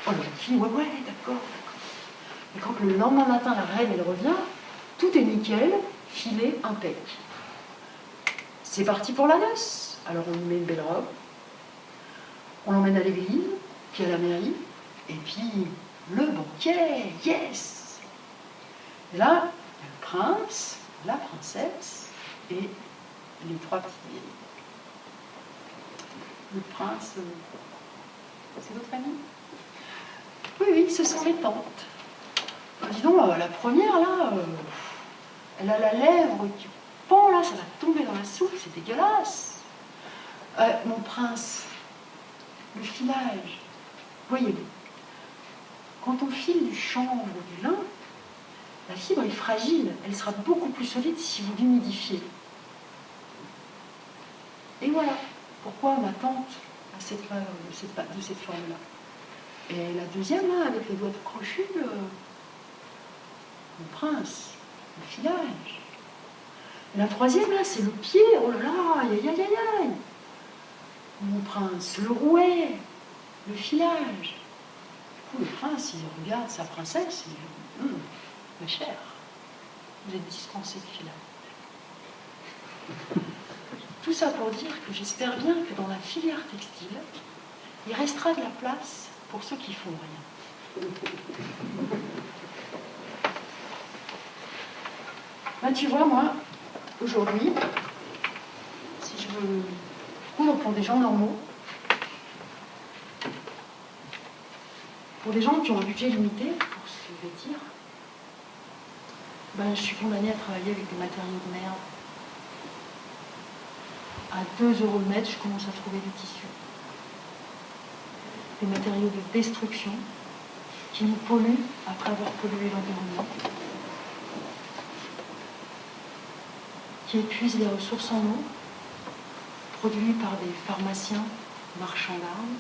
Oh, la fille, ouais, d'accord. Et quand le lendemain matin, la reine, elle revient, tout est nickel, filé, impec. C'est parti pour la noce. Alors on lui met une belle robe, on l'emmène à l'église, puis à la mairie, et puis le banquet, yes. Et là, il y a le prince, la princesse et les 3 petites vieilles. Le prince, c'est votre ami? Oui, ce sont les tantes. Dis donc, la première, là, elle a la lèvre qui pend, là, ça va tomber dans la soupe, c'est dégueulasse. Mon prince, le filage, voyez-vous, quand on file du chanvre ou du lin, la fibre est fragile, elle sera beaucoup plus solide si vous l'humidifiez. Et voilà pourquoi ma tante a cette main de cette forme-là. Et la deuxième, là, avec les doigts crochus, mon prince, le filage. Et la troisième, là, c'est le pied, oh là là, aïe, aïe, aïe, aïe. Mon prince, le rouet, le filage. Du coup, le prince, il regarde sa princesse, il dit ma chère, vous êtes dispensée de filage. Tout ça pour dire que j'espère bien que dans la filière textile, il restera de la place pour ceux qui font rien. Ben, tu vois, moi, aujourd'hui, si je veux coudre pour des gens normaux, pour des gens qui ont un budget limité pour se vêtir, ben, je suis condamnée à travailler avec des matériaux de merde. À 2 € le mètre, je commence à trouver du tissu. Des matériaux de destruction qui nous polluent après avoir pollué l'environnement, qui épuisent les ressources en eau, produits par des pharmaciens marchands d'armes.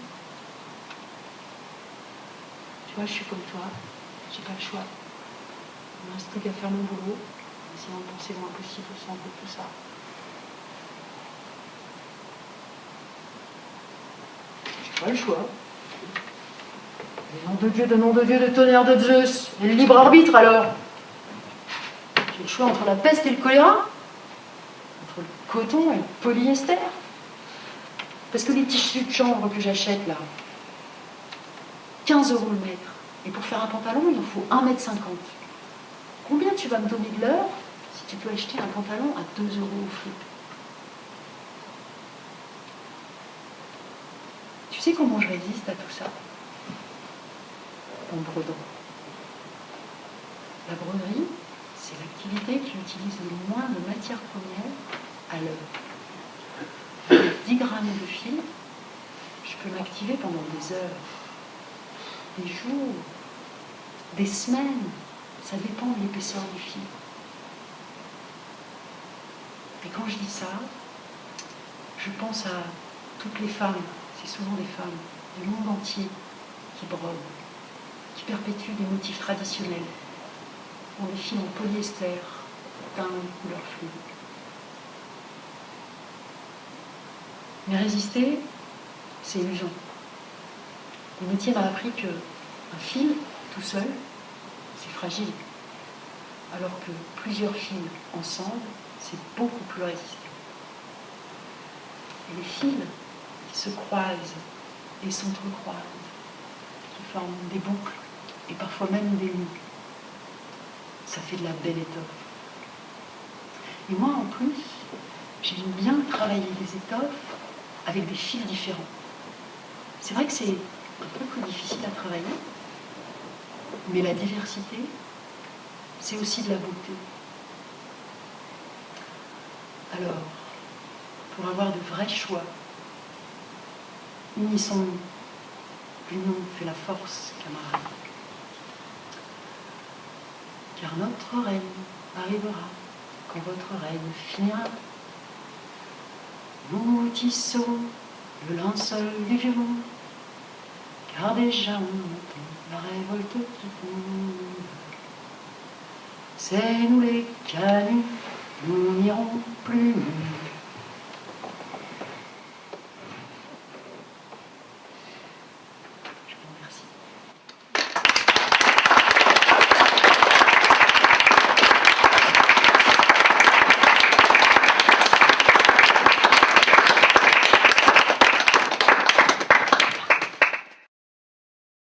Tu vois, je suis comme toi, j'ai pas le choix. Il me reste plus qu'à faire mon boulot, en essayant de penser le moins possible au centre de tout ça. J'ai pas le choix. De nom de Dieu, de tonnerre de Zeus, et le libre arbitre alors. J'ai le choix entre la peste et le choléra, entre le coton et le polyester. Parce que les tissus de chanvre que j'achète là, 15 € le mètre, et pour faire un pantalon, il en faut 1,50 m. Combien tu vas me donner de l'heure si tu peux acheter un pantalon à 2 € au fripe? Tu sais comment je résiste à tout ça? En brodant. La broderie, c'est l'activité qui utilise le moins de matières premières à l'heure. Avec 10 grammes de fil, je peux m'activer pendant des heures, des jours, des semaines. Ça dépend de l'épaisseur du fil. Et quand je dis ça, je pense à toutes les femmes, c'est souvent des femmes du monde entier qui brodent, qui perpétuent des motifs traditionnels, dans des fils en polyester, teints de couleurs fluides. Mais résister, c'est usant. Le métier m'a appris qu'un fil, tout seul, c'est fragile, alors que plusieurs fils ensemble, c'est beaucoup plus résistant. Et les fils qui se croisent et s'entrecroisent, qui forment des boucles, et parfois même des nœuds, ça fait de la belle étoffe. Et moi, en plus, j'aime bien travailler des étoffes avec des fils différents. C'est vrai que c'est un peu plus difficile à travailler, mais la diversité, c'est aussi de la beauté. Alors, pour avoir de vrais choix, unissons-nous. L'union fait la force, camarades. Car notre règne arrivera quand votre règne finira. Nous tisserons le linceul du violon, car déjà on entend la révolte qui tombe. C'est nous les canuts, nous n'irons plus.